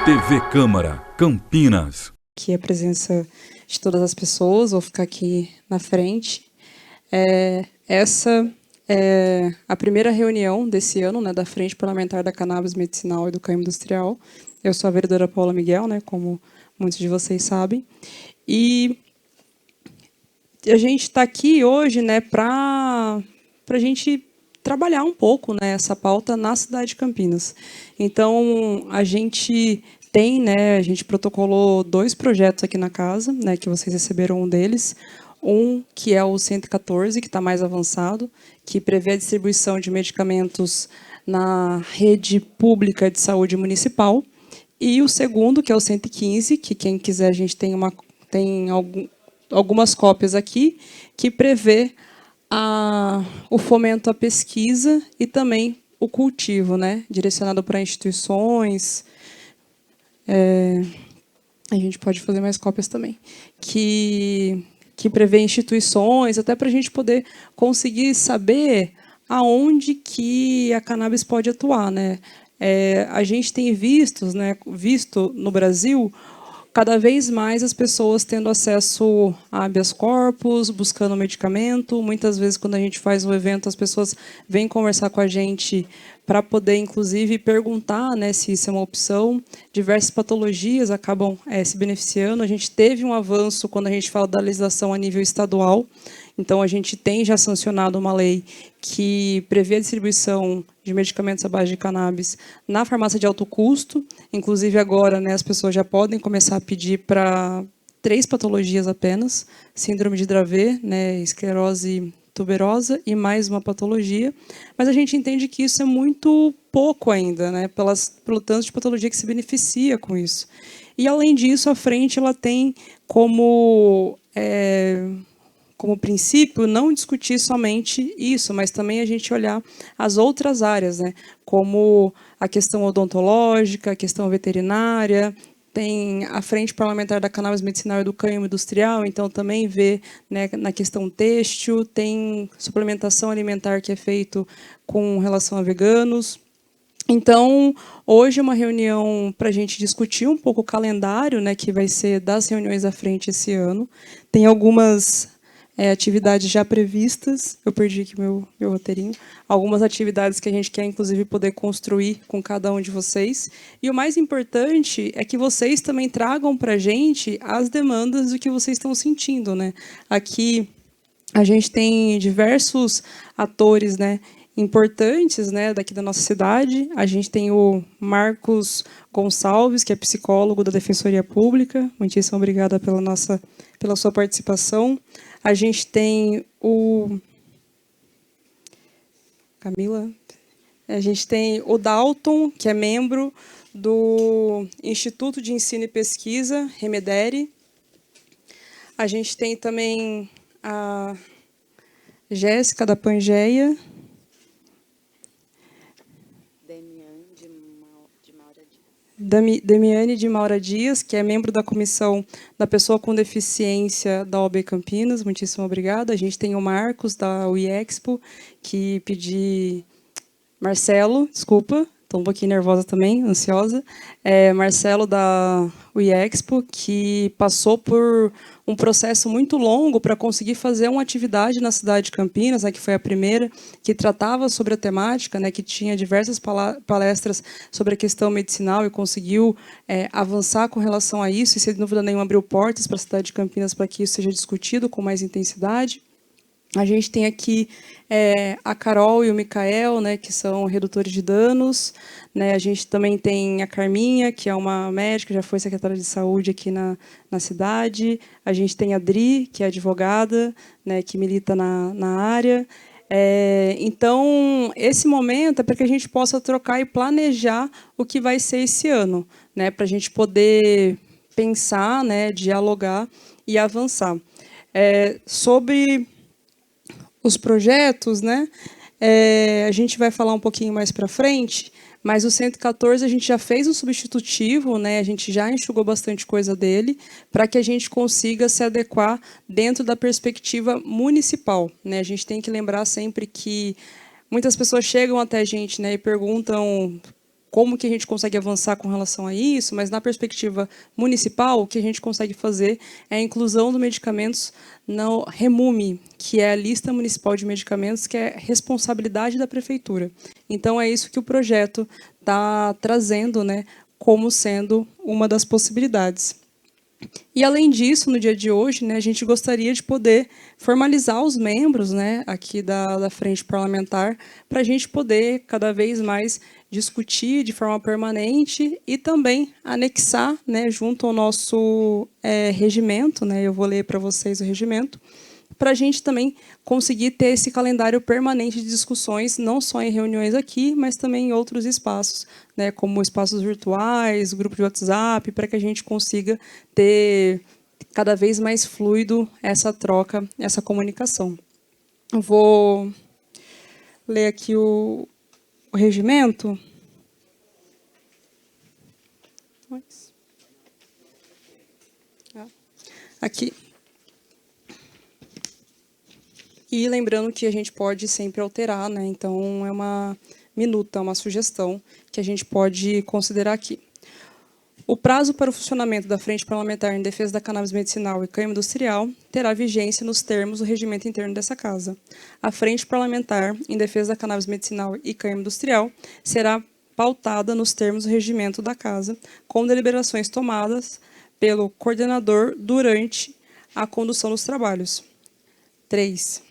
TV Câmara, Campinas. Aqui a presença de todas as pessoas, vou ficar aqui na frente. Essa é a primeira reunião desse ano, né, da Frente Parlamentar da Cannabis Medicinal e do Cânhamo Industrial. Eu sou a vereadora Paula Miguel, né, como muitos de vocês sabem. E a gente está aqui hoje, né, para a gente trabalhar um pouco, né, essa pauta na cidade de Campinas. Então, a gente tem, né, a gente protocolou 2 projetos aqui na casa, né, que vocês receberam um deles. Um que é o 114, que está mais avançado, que prevê a distribuição de medicamentos na rede pública de saúde municipal. E o segundo, que é o 115, que quem quiser, a gente tem algumas cópias aqui, que prevê o fomento à pesquisa e também o cultivo, né, direcionado para instituições. A gente pode fazer mais cópias também, que prevê instituições, até para a gente poder conseguir saber aonde que a cannabis pode atuar, né? A gente tem visto no Brasil cada vez mais as pessoas tendo acesso a habeas corpus, buscando medicamento. Muitas vezes, quando a gente faz um evento, as pessoas vêm conversar com a gente para poder, inclusive, perguntar, né, se isso é uma opção. Diversas patologias acabam se beneficiando. A gente teve um avanço quando a gente fala da legislação a nível estadual. Então, a gente tem já sancionado uma lei que prevê a distribuição de medicamentos à base de cannabis na farmácia de alto custo. Inclusive, agora, né, as pessoas já podem começar a pedir para 3 patologias apenas: síndrome de Dravet, né, esclerose tuberosa e mais uma patologia. Mas a gente entende que isso é muito pouco ainda, né, pelo tanto de patologia que se beneficia com isso. E, além disso, a frente ela tem como princípio, não discutir somente isso, mas também a gente olhar as outras áreas, né? Como a questão odontológica, a questão veterinária, tem a Frente Parlamentar da Cannabis Medicinal e do Cânhamo Industrial, então também vê, né, na questão têxtil, tem suplementação alimentar que é feito com relação a veganos. Então, hoje é uma reunião para a gente discutir um pouco o calendário, né, que vai ser das reuniões à frente esse ano. Tem algumas atividades já previstas, eu perdi aqui meu roteirinho, algumas atividades que a gente quer, inclusive, poder construir com cada um de vocês. E o mais importante é que vocês também tragam para a gente as demandas do que vocês estão sentindo, né? Aqui a gente tem diversos atores, né, importantes, né, daqui da nossa cidade. A gente tem o Marcos Gonçalves, que é psicólogo da Defensoria Pública. Muitíssimo obrigada pela sua participação. A gente tem o Camila. A gente tem o Dalton, que é membro do Instituto de Ensino e Pesquisa, Remedere. A gente tem também a Jéssica, da Pangeia. Demiane de Maura Dias, que é membro da Comissão da Pessoa com Deficiência da OAB Campinas. Muitíssimo obrigada. A gente tem o Marcos, da UIExpo, que pedi... Marcelo, desculpa, estou um pouquinho nervosa também, ansiosa. Marcelo, da UIExpo, que passou por um processo muito longo para conseguir fazer uma atividade na cidade de Campinas, né, que foi a primeira, que tratava sobre a temática, né, que tinha diversas palestras sobre a questão medicinal e conseguiu avançar com relação a isso e, sem dúvida nenhuma, abriu portas para a cidade de Campinas para que isso seja discutido com mais intensidade. A gente tem aqui a Carol e o Micael, né, que são redutores de danos. Né? A gente também tem a Carminha, que é uma médica, já foi secretária de saúde aqui na cidade. A gente tem a Dri, que é advogada, né, que milita na área. Então, esse momento é para que a gente possa trocar e planejar o que vai ser esse ano, né, para a gente poder pensar, né, dialogar e avançar. Sobre os projetos, né? A gente vai falar um pouquinho mais para frente, mas o 114 a gente já fez um substitutivo, né? A gente já enxugou bastante coisa dele, para que a gente consiga se adequar dentro da perspectiva municipal, né? A gente tem que lembrar sempre que muitas pessoas chegam até a gente, né, e perguntam como que a gente consegue avançar com relação a isso, mas na perspectiva municipal, o que a gente consegue fazer é a inclusão de medicamentos no REMUME, que é a lista municipal de medicamentos, que é responsabilidade da prefeitura. Então, é isso que o projeto está trazendo, né, como sendo uma das possibilidades. E, além disso, no dia de hoje, né, a gente gostaria de poder formalizar os membros, né, aqui da Frente Parlamentar, para a gente poder, cada vez mais, discutir de forma permanente e também anexar, né, junto ao nosso regimento, né, eu vou ler para vocês o regimento, para a gente também conseguir ter esse calendário permanente de discussões, não só em reuniões aqui, mas também em outros espaços, né, como espaços virtuais, grupo de WhatsApp, para que a gente consiga ter cada vez mais fluido essa troca, essa comunicação. Eu vou ler aqui o regimento. Aqui. E lembrando que a gente pode sempre alterar, né? Então, é uma minuta, uma sugestão que a gente pode considerar aqui. O prazo para o funcionamento da Frente Parlamentar em Defesa da Cannabis Medicinal e Cânhamo Industrial terá vigência nos termos do regimento interno dessa Casa. A Frente Parlamentar em Defesa da Cannabis Medicinal e Cânhamo Industrial será pautada nos termos do regimento da Casa, com deliberações tomadas pelo coordenador durante a condução dos trabalhos. 3.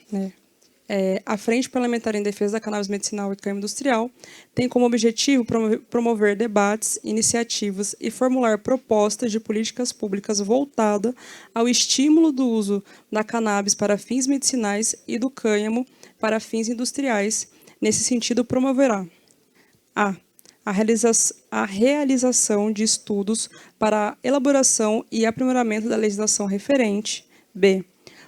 A Frente Parlamentar em Defesa da Cannabis Medicinal e Cânhamo Industrial tem como objetivo promover debates, iniciativas e formular propostas de políticas públicas voltadas ao estímulo do uso da cannabis para fins medicinais e do cânhamo para fins industriais. Nesse sentido, promoverá a realização de estudos para a elaboração e aprimoramento da legislação referente. B.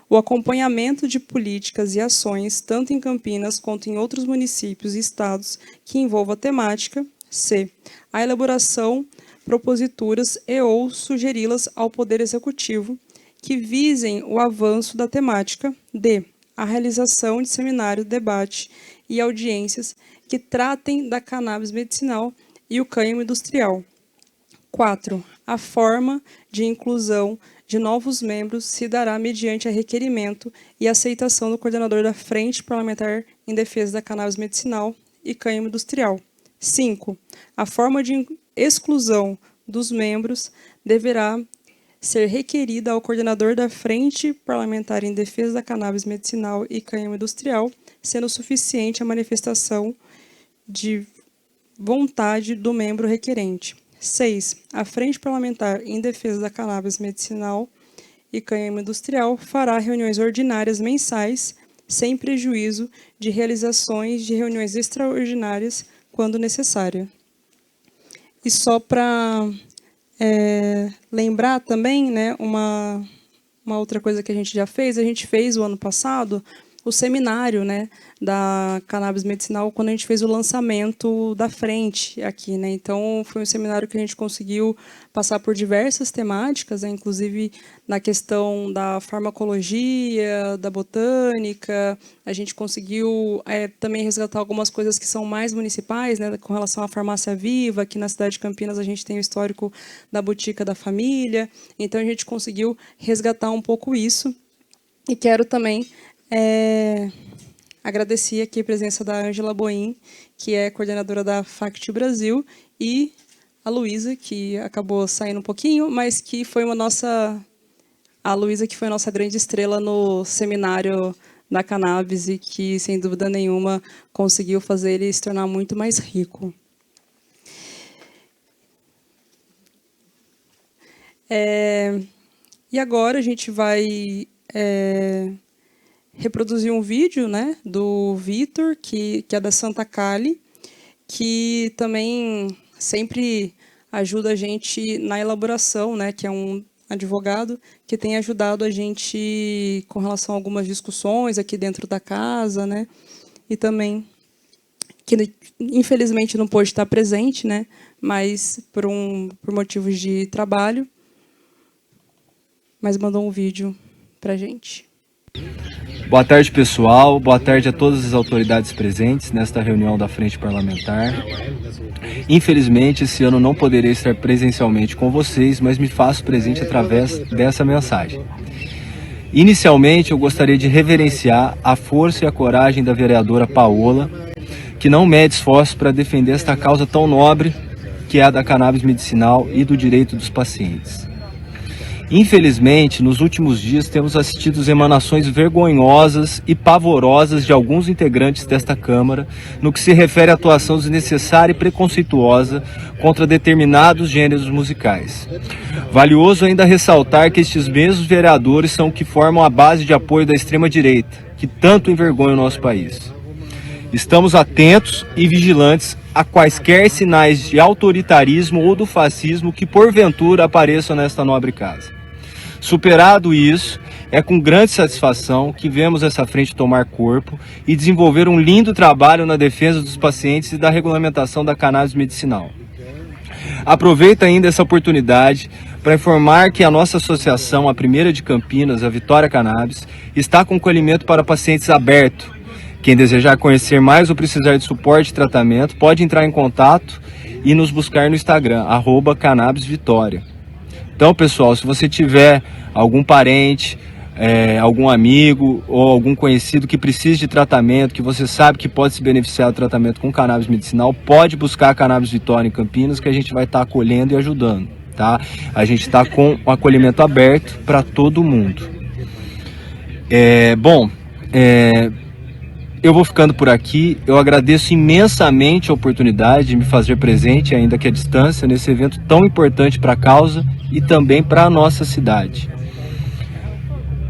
O acompanhamento de políticas e ações, tanto em Campinas quanto em outros municípios e estados que envolva a temática. C. A elaboração, proposituras e ou sugeri-las ao Poder Executivo que visem o avanço da temática. D. A realização de seminários, debate e audiências que tratem da cannabis medicinal e o cânhamo industrial. 4. A forma de inclusão de novos membros se dará mediante a requerimento e aceitação do coordenador da Frente Parlamentar em Defesa da Cannabis Medicinal e Cânhamo Industrial. 5. A forma de exclusão dos membros deverá ser requerida ao coordenador da Frente Parlamentar em Defesa da Cannabis Medicinal e Cânhamo Industrial, sendo suficiente a manifestação de vontade do membro requerente. 6. A Frente Parlamentar em Defesa da Cannabis Medicinal e Cânhamo Industrial fará reuniões ordinárias mensais, sem prejuízo de realizações de reuniões extraordinárias, quando necessária. E só para lembrar também, né, uma outra coisa que a gente já fez, a gente fez o ano passado o seminário, né, da cannabis medicinal, quando a gente fez o lançamento da frente aqui, né? Então, foi um seminário que a gente conseguiu passar por diversas temáticas, né, inclusive na questão da farmacologia, da botânica. A gente conseguiu também resgatar algumas coisas que são mais municipais, né, com relação à farmácia viva. Aqui na cidade de Campinas, a gente tem o histórico da Botica da Família. Então, a gente conseguiu resgatar um pouco isso. E quero também agradecer aqui a presença da Ângela Boim, que é coordenadora da FACT Brasil, e a Luísa, que acabou saindo um pouquinho, mas que foi a Luísa, que foi a nossa grande estrela no seminário da cannabis e que, sem dúvida nenhuma, conseguiu fazer ele se tornar muito mais rico. E agora a gente vai reproduzir um vídeo, né, do Vitor, que é da Santa Cali, que também sempre ajuda a gente na elaboração, né, que é um advogado que tem ajudado a gente com relação a algumas discussões aqui dentro da casa, né, e também que infelizmente não pôde estar presente, né, mas por motivos de trabalho, mas mandou um vídeo para a gente. Boa tarde, pessoal. Boa tarde a todas as autoridades presentes nesta reunião da Frente Parlamentar. Infelizmente, esse ano não poderei estar presencialmente com vocês, mas me faço presente através dessa mensagem. Inicialmente, eu gostaria de reverenciar a força e a coragem da vereadora Paola, que não mede esforços para defender esta causa tão nobre, que é a da cannabis medicinal e do direito dos pacientes. Infelizmente, nos últimos dias temos assistido emanações vergonhosas e pavorosas de alguns integrantes desta Câmara no que se refere à atuação desnecessária e preconceituosa contra determinados gêneros musicais. Valioso ainda ressaltar que estes mesmos vereadores são que formam a base de apoio da extrema-direita, que tanto envergonha o nosso país. Estamos atentos e vigilantes a quaisquer sinais de autoritarismo ou do fascismo que porventura apareçam nesta nobre casa. Superado isso, é com grande satisfação que vemos essa frente tomar corpo e desenvolver um lindo trabalho na defesa dos pacientes e da regulamentação da cannabis medicinal. Aproveito ainda essa oportunidade para informar que a nossa associação, a primeira de Campinas, a Vitória Cannabis, está com acolhimento para pacientes aberto. Quem desejar conhecer mais ou precisar de suporte e tratamento, pode entrar em contato e nos buscar no Instagram, @cannabisvitoria. Então, pessoal, se você tiver algum parente, algum amigo ou algum conhecido que precise de tratamento, que você sabe que pode se beneficiar do tratamento com cannabis medicinal, pode buscar a Cannabis Vitória em Campinas, que a gente vai estar acolhendo e ajudando, tá? A gente está com o acolhimento aberto para todo mundo. Eu vou ficando por aqui. Eu agradeço imensamente a oportunidade de me fazer presente, ainda que à distância, nesse evento tão importante para a causa e também para a nossa cidade.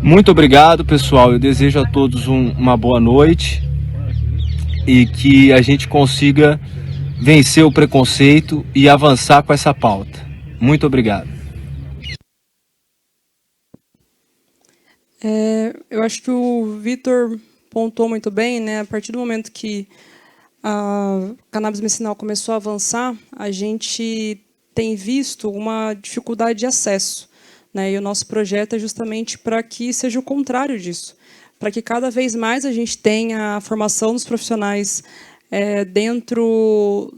Muito obrigado, pessoal. Eu desejo a todos uma boa noite e que a gente consiga vencer o preconceito e avançar com essa pauta. Muito obrigado. Eu acho que o Vitor pontuou muito bem, né? A partir do momento que a cannabis medicinal começou a avançar, a gente tem visto uma dificuldade de acesso, né? E o nosso projeto é justamente para que seja o contrário disso, para que cada vez mais a gente tenha a formação dos profissionais dentro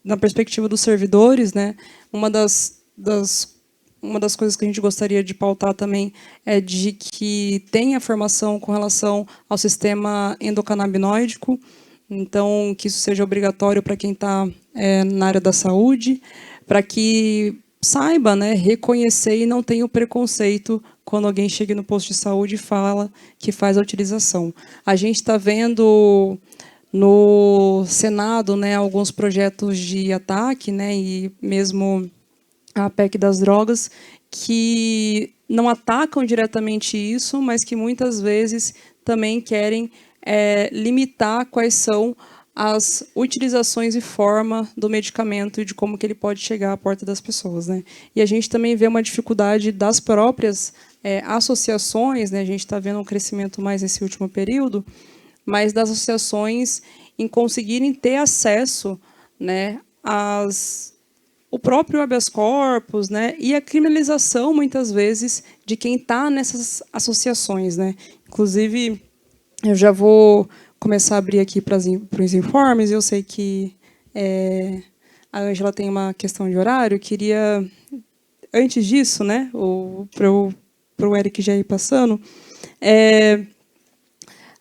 na perspectiva dos servidores, né? Uma das coisas que a gente gostaria de pautar também é de que tenha formação com relação ao sistema endocannabinoide, então que isso seja obrigatório para quem está na área da saúde, para que saiba, né, reconhecer e não tenha o preconceito quando alguém chega no posto de saúde e fala que faz a utilização. A gente está vendo no Senado, né, alguns projetos de ataque, né, e mesmo a PEC das drogas, que não atacam diretamente isso, mas que muitas vezes também querem limitar quais são as utilizações e forma do medicamento e de como que ele pode chegar à porta das pessoas, né? E a gente também vê uma dificuldade das próprias associações, né? A gente está vendo um crescimento mais nesse último período, mas das associações em conseguirem ter acesso, né, o próprio habeas corpus, né, e a criminalização, muitas vezes, de quem está nessas associações, né? Inclusive, eu já vou começar a abrir aqui para os informes. Eu sei que a Ângela tem uma questão de horário. Eu queria, antes disso, né, para o Eric já ir passando,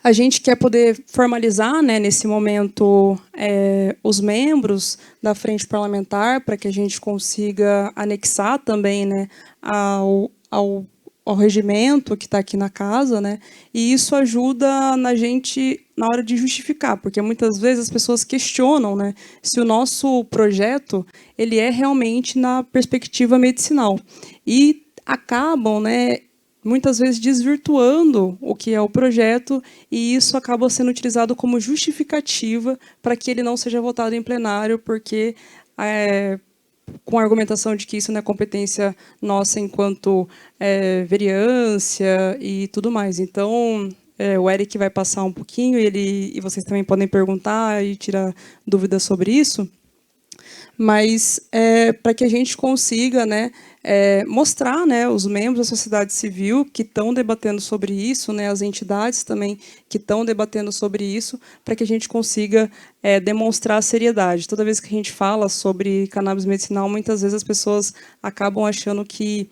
a gente quer poder formalizar, né, nesse momento, os membros da frente parlamentar, para que a gente consiga anexar também, né, ao regimento que está aqui na casa, né, e isso ajuda na gente na hora de justificar, porque muitas vezes as pessoas questionam, né, se o nosso projeto ele é realmente na perspectiva medicinal e acabam, né, muitas vezes desvirtuando o que é o projeto, e isso acaba sendo utilizado como justificativa para que ele não seja votado em plenário, porque com a argumentação de que isso não é competência nossa enquanto vereância e tudo mais. Então, o Eric vai passar um pouquinho, e vocês também podem perguntar e tirar dúvidas sobre isso, mas para que a gente consiga, né, mostrar, né, os membros da sociedade civil que estão debatendo sobre isso, né, as entidades também que estão debatendo sobre isso, para que a gente consiga demonstrar a seriedade. Toda vez que a gente fala sobre cannabis medicinal, muitas vezes as pessoas acabam achando que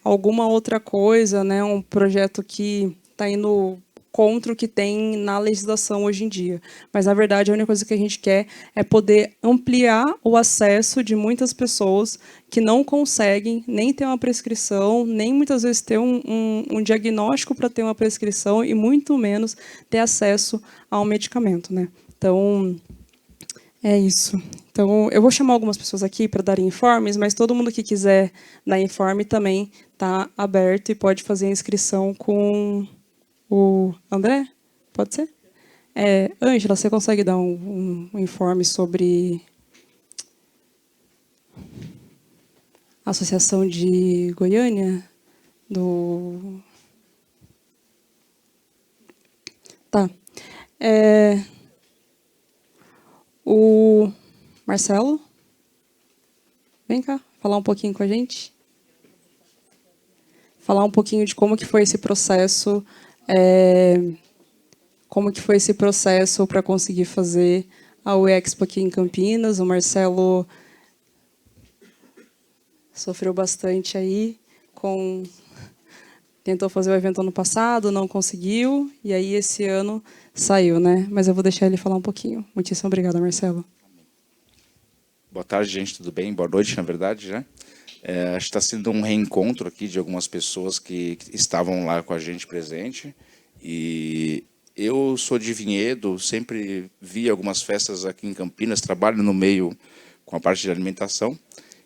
alguma outra coisa, né, um projeto que está indo contra o que tem na legislação hoje em dia. Mas, na verdade, a única coisa que a gente quer é poder ampliar o acesso de muitas pessoas que não conseguem nem ter uma prescrição, nem muitas vezes ter um diagnóstico para ter uma prescrição e muito menos ter acesso ao medicamento, né? Então, é isso. Então, eu vou chamar algumas pessoas aqui para darem informes, mas todo mundo que quiser dar informe também está aberto e pode fazer a inscrição com o André? Pode ser? Ângela, você consegue dar um informe sobre a Associação de Goiânia? Tá. O Marcelo? Vem cá, falar um pouquinho com a gente. Falar um pouquinho de como que foi esse processo, para conseguir fazer a UEXPO aqui em Campinas. O Marcelo sofreu bastante aí, tentou fazer o evento ano passado, não conseguiu, e aí esse ano saiu, né? Mas eu vou deixar ele falar um pouquinho. Muitíssimo obrigada, Marcelo. Boa tarde, gente, tudo bem? Boa noite, na verdade, né? Acho que está sendo um reencontro aqui de algumas pessoas que estavam lá com a gente presente. E eu sou de Vinhedo, sempre vi algumas festas aqui em Campinas, trabalho no meio com a parte de alimentação,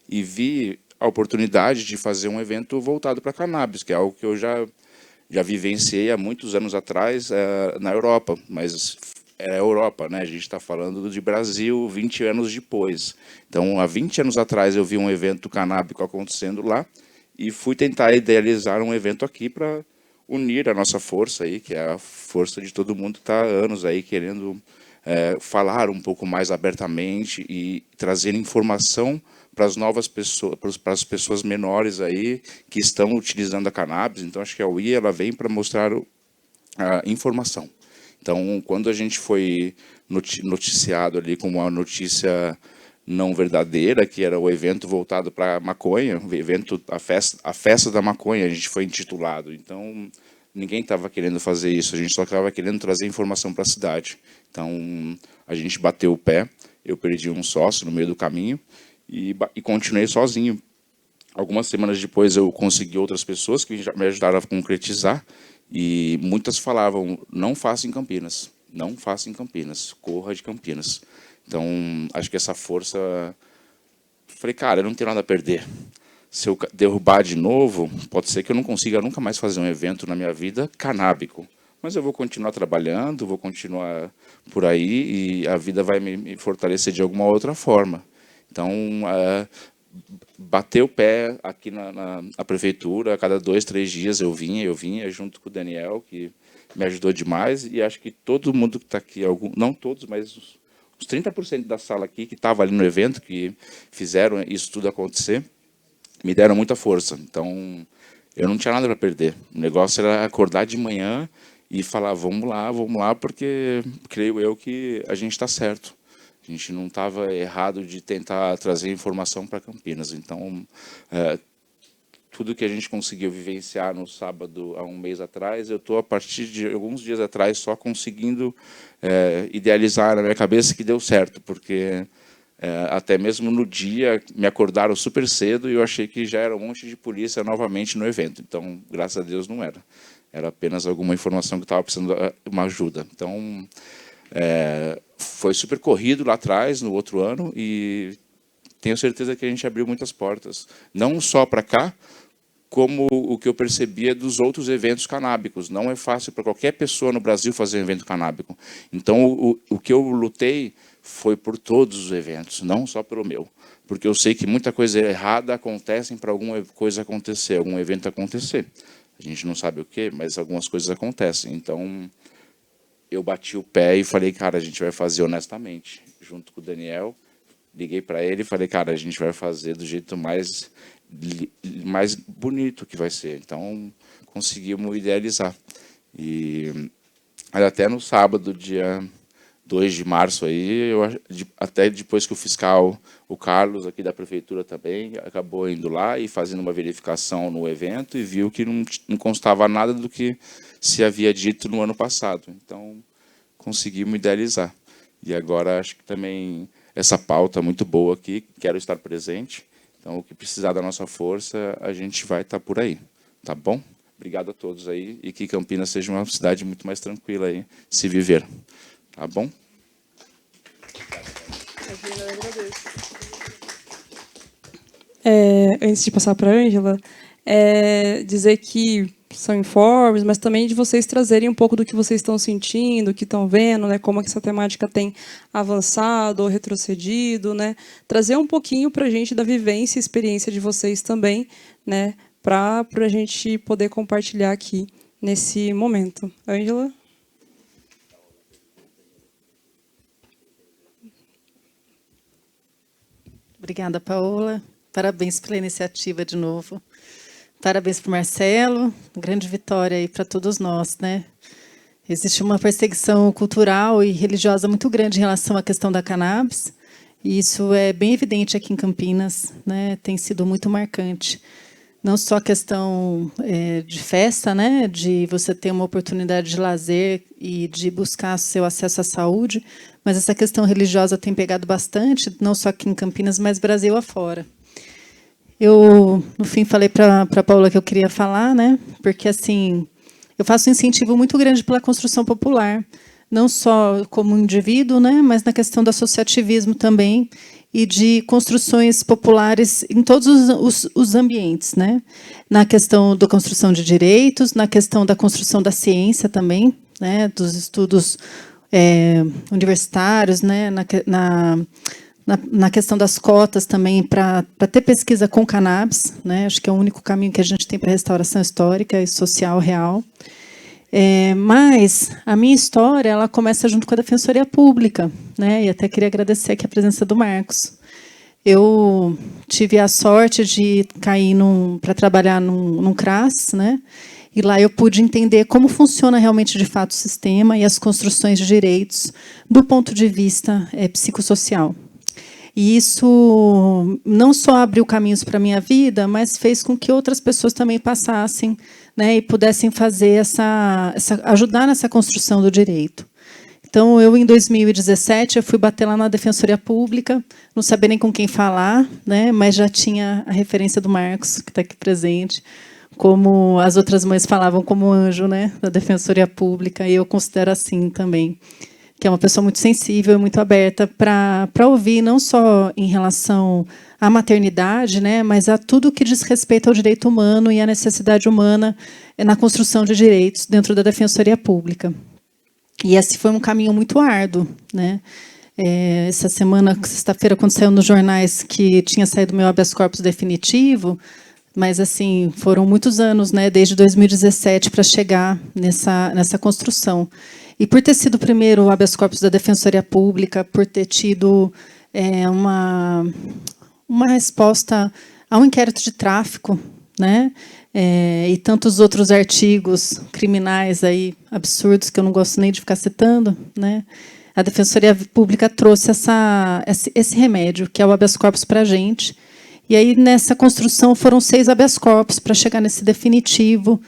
e vi a oportunidade de fazer um evento voltado para cannabis, que é algo que eu já vivenciei há muitos anos atrás na Europa, mas é Europa, né? A gente está falando de Brasil 20 anos depois. Então, há 20 anos atrás, eu vi um evento canábico acontecendo lá e fui tentar idealizar um evento aqui para unir a nossa força aí, que é a força de todo mundo que está há anos aí querendo falar um pouco mais abertamente e trazer informação para as novas pessoas, para as pessoas menores aí que estão utilizando a cannabis. Então, acho que a UI ela vem para mostrar a informação. Então, quando a gente foi noticiado ali com uma notícia não verdadeira, que era o evento voltado para maconha, o evento, a festa da maconha, a gente foi intitulado. Então, ninguém estava querendo fazer isso, a gente só estava querendo trazer informação para a cidade. Então, a gente bateu o pé, eu perdi um sócio no meio do caminho e continuei sozinho. Algumas semanas depois, eu consegui outras pessoas que me ajudaram a concretizar, e muitas falavam, não faça em Campinas, não faça em Campinas, corra de Campinas. Então, acho que essa força... Falei, cara, eu não tenho nada a perder. Se eu derrubar de novo, pode ser que eu não consiga nunca mais fazer um evento na minha vida canábico. Mas eu vou continuar trabalhando, vou continuar por aí e a vida vai me fortalecer de alguma outra forma. Então, bater o pé aqui na prefeitura, a cada 2, 3 dias eu vinha junto com o Daniel, que me ajudou demais, e acho que todo mundo que está aqui, não todos, mas os 30% da sala aqui que estava ali no evento, que fizeram isso tudo acontecer, me deram muita força. Então, eu não tinha nada para perder. O negócio era acordar de manhã e falar, vamos lá, porque creio eu que a gente está certo. A gente não estava errado de tentar trazer informação para Campinas. Então, tudo que a gente conseguiu vivenciar no sábado, há um mês atrás, eu estou, a partir de alguns dias atrás, só conseguindo idealizar na minha cabeça que deu certo, porque até mesmo no dia me acordaram super cedo e eu achei que já era um monte de polícia novamente no evento. Então, graças a Deus, não era. Era apenas alguma informação que estava precisando de uma ajuda. Então, foi super corrido lá atrás, no outro ano, e tenho certeza que a gente abriu muitas portas. Não só para cá, como o que eu percebia dos outros eventos canábicos. Não é fácil para qualquer pessoa no Brasil fazer um evento canábico. Então, o que eu lutei foi por todos os eventos, não só pelo meu. Porque eu sei que muita coisa errada acontece para alguma coisa acontecer, algum evento acontecer. A gente não sabe o quê, mas algumas coisas acontecem. Então, eu bati o pé e falei, cara, a gente vai fazer honestamente, junto com o Daniel. Liguei para ele e falei, cara, a gente vai fazer do jeito mais mais bonito que vai ser. Então, conseguimos idealizar. E até no sábado, dia 2 de março, aí, até depois que o fiscal, o Carlos, aqui da prefeitura também, acabou indo lá e fazendo uma verificação no evento e viu que não constava nada do que se havia dito no ano passado. Então, conseguimos idealizar. E agora acho que também essa pauta muito boa aqui, quero estar presente. Então, o que precisar da nossa força, a gente vai estar por aí, tá bom? Obrigado a todos aí e que Campinas seja uma cidade muito mais tranquila aí, se viver, tá bom? Antes de passar para a Ângela, dizer que são informes, mas também de vocês trazerem um pouco do que vocês estão sentindo, o que estão vendo, né, como é que essa temática tem avançado ou retrocedido, né, trazer um pouquinho para a gente da vivência e experiência de vocês também, né, para a gente poder compartilhar aqui nesse momento. Ângela? Obrigada, Paola. Parabéns pela iniciativa de novo. Parabéns para o Marcelo. Grande vitória aí para todos nós, né? Existe uma perseguição cultural e religiosa muito grande em relação à questão da cannabis. E isso é bem evidente aqui em Campinas, né? Tem sido muito marcante. Não só a questão de festa, né? De você ter uma oportunidade de lazer e de buscar seu acesso à saúde, mas essa questão religiosa tem pegado bastante, não só aqui em Campinas, mas Brasil afora. Eu, no fim, falei para a Paula que eu queria falar, né? Porque, assim, eu faço um incentivo muito grande pela construção popular, não só como indivíduo, né? Mas na questão do associativismo também, e de construções populares em todos os ambientes, né? Na questão da construção de direitos, na questão da construção da ciência também, né? Dos estudos universitários, né? Na questão das cotas também, para ter pesquisa com cannabis, né? Acho que é o único caminho que a gente tem para a restauração histórica e social real. Mas a minha história ela começa junto com a Defensoria Pública, né? E até queria agradecer aqui a presença do Marcos. Eu tive a sorte de cair para trabalhar num CRAS, né? E lá eu pude entender como funciona realmente de fato o sistema e as construções de direitos do ponto de vista psicossocial. E isso não só abriu caminhos para a minha vida, mas fez com que outras pessoas também passassem, né, e pudessem fazer ajudar nessa construção do direito. Então, eu, em 2017, eu fui bater lá na Defensoria Pública, não sabia nem com quem falar, né, mas já tinha a referência do Marcos, que está aqui presente, como as outras mães falavam, como anjo, né, da Defensoria Pública, e eu considero assim também, que é uma pessoa muito sensível, muito aberta para ouvir, não só em relação à maternidade, né, mas a tudo que diz respeito ao direito humano e à necessidade humana na construção de direitos dentro da Defensoria Pública. E esse foi um caminho muito árduo, né? Essa semana, sexta-feira, quando saiu nos jornais que tinha saído o meu habeas corpus definitivo, mas assim foram muitos anos, né, desde 2017 para chegar nessa construção. E por ter sido o primeiro habeas corpus da Defensoria Pública, por ter tido uma resposta a um inquérito de tráfico, né? E tantos outros artigos criminais aí absurdos que eu não gosto nem de ficar citando, né? A Defensoria Pública trouxe esse remédio, que é o habeas corpus para a gente. E aí, nessa construção, foram 6 habeas corpus para chegar nesse definitivo.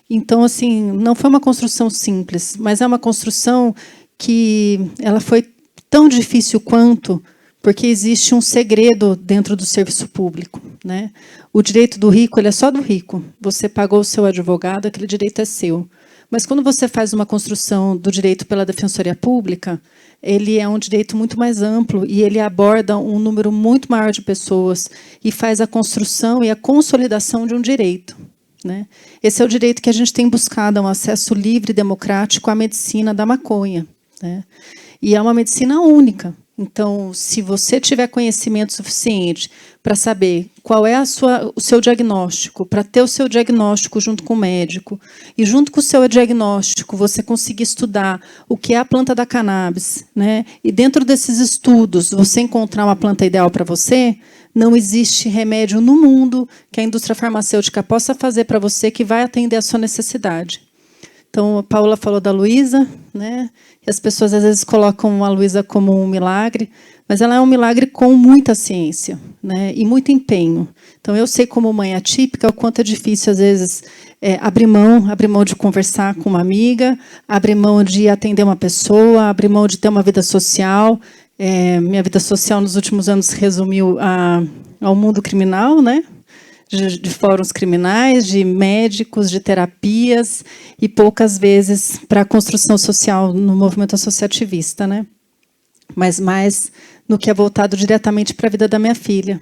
Então, assim, não foi uma construção simples, mas é uma construção que ela foi tão difícil quanto, porque existe um segredo dentro do serviço público, né? O direito do rico ele é só do rico. Você pagou o seu advogado, aquele direito é seu. Mas quando você faz uma construção do direito pela Defensoria Pública, ele é um direito muito mais amplo e ele aborda um número muito maior de pessoas e faz a construção e a consolidação de um direito, né? Esse é o direito que a gente tem buscado, um acesso livre e democrático à medicina da maconha, né? E é uma medicina única. Então, se você tiver conhecimento suficiente para saber qual é o seu diagnóstico, para ter o seu diagnóstico junto com o médico, e junto com o seu diagnóstico você conseguir estudar o que é a planta da cannabis, né? E dentro desses estudos você encontrar uma planta ideal para você, Não existe remédio no mundo que a indústria farmacêutica possa fazer para você que vai atender a sua necessidade. Então, a Paola falou da Luísa, né? E as pessoas às vezes colocam a Luísa como um milagre, mas ela é um milagre com muita ciência, né? E muito empenho. Então, eu sei, como mãe atípica, o quanto é difícil, às vezes, abrir mão de conversar com uma amiga, abrir mão de atender uma pessoa, abrir mão de ter uma vida social. Minha vida social, nos últimos anos, se resumiu ao mundo criminal, né? De fóruns criminais, de médicos, de terapias, e poucas vezes para a construção social no movimento associativista, né? Mas mais no que é voltado diretamente para a vida da minha filha.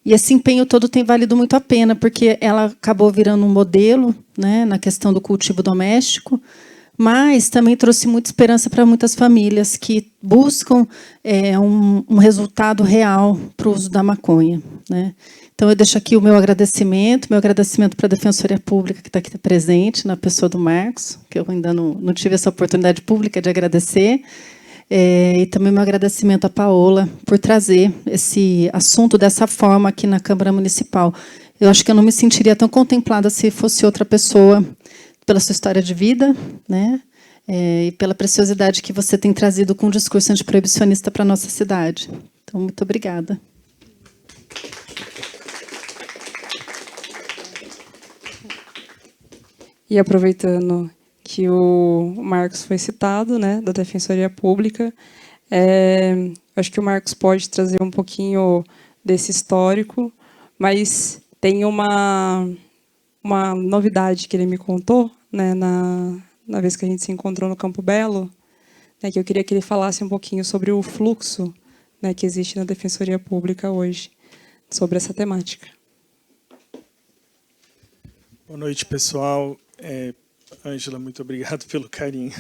E esse empenho todo tem valido muito a pena, porque ela acabou virando um modelo, né, na questão do cultivo doméstico, mas também trouxe muita esperança para muitas famílias que buscam um resultado real para o uso da maconha, né? Então, eu deixo aqui o meu agradecimento para a Defensoria Pública, que está aqui presente, na pessoa do Marcos, que eu ainda não tive essa oportunidade pública de agradecer, e também meu agradecimento à Paola por trazer esse assunto dessa forma aqui na Câmara Municipal. Eu acho que eu não me sentiria tão contemplada se fosse outra pessoa, pela sua história de vida, né? E pela preciosidade que você tem trazido com o discurso antiproibicionista para a nossa cidade. Então, muito obrigada. E aproveitando que o Marcos foi citado, né, da Defensoria Pública, acho que o Marcos pode trazer um pouquinho desse histórico, mas tem uma novidade que ele me contou, né, na vez que a gente se encontrou no Campo Belo, né, que eu queria que ele falasse um pouquinho sobre o fluxo, né, que existe na Defensoria Pública hoje, sobre essa temática. Boa noite, pessoal. Ângela, muito obrigado pelo carinho.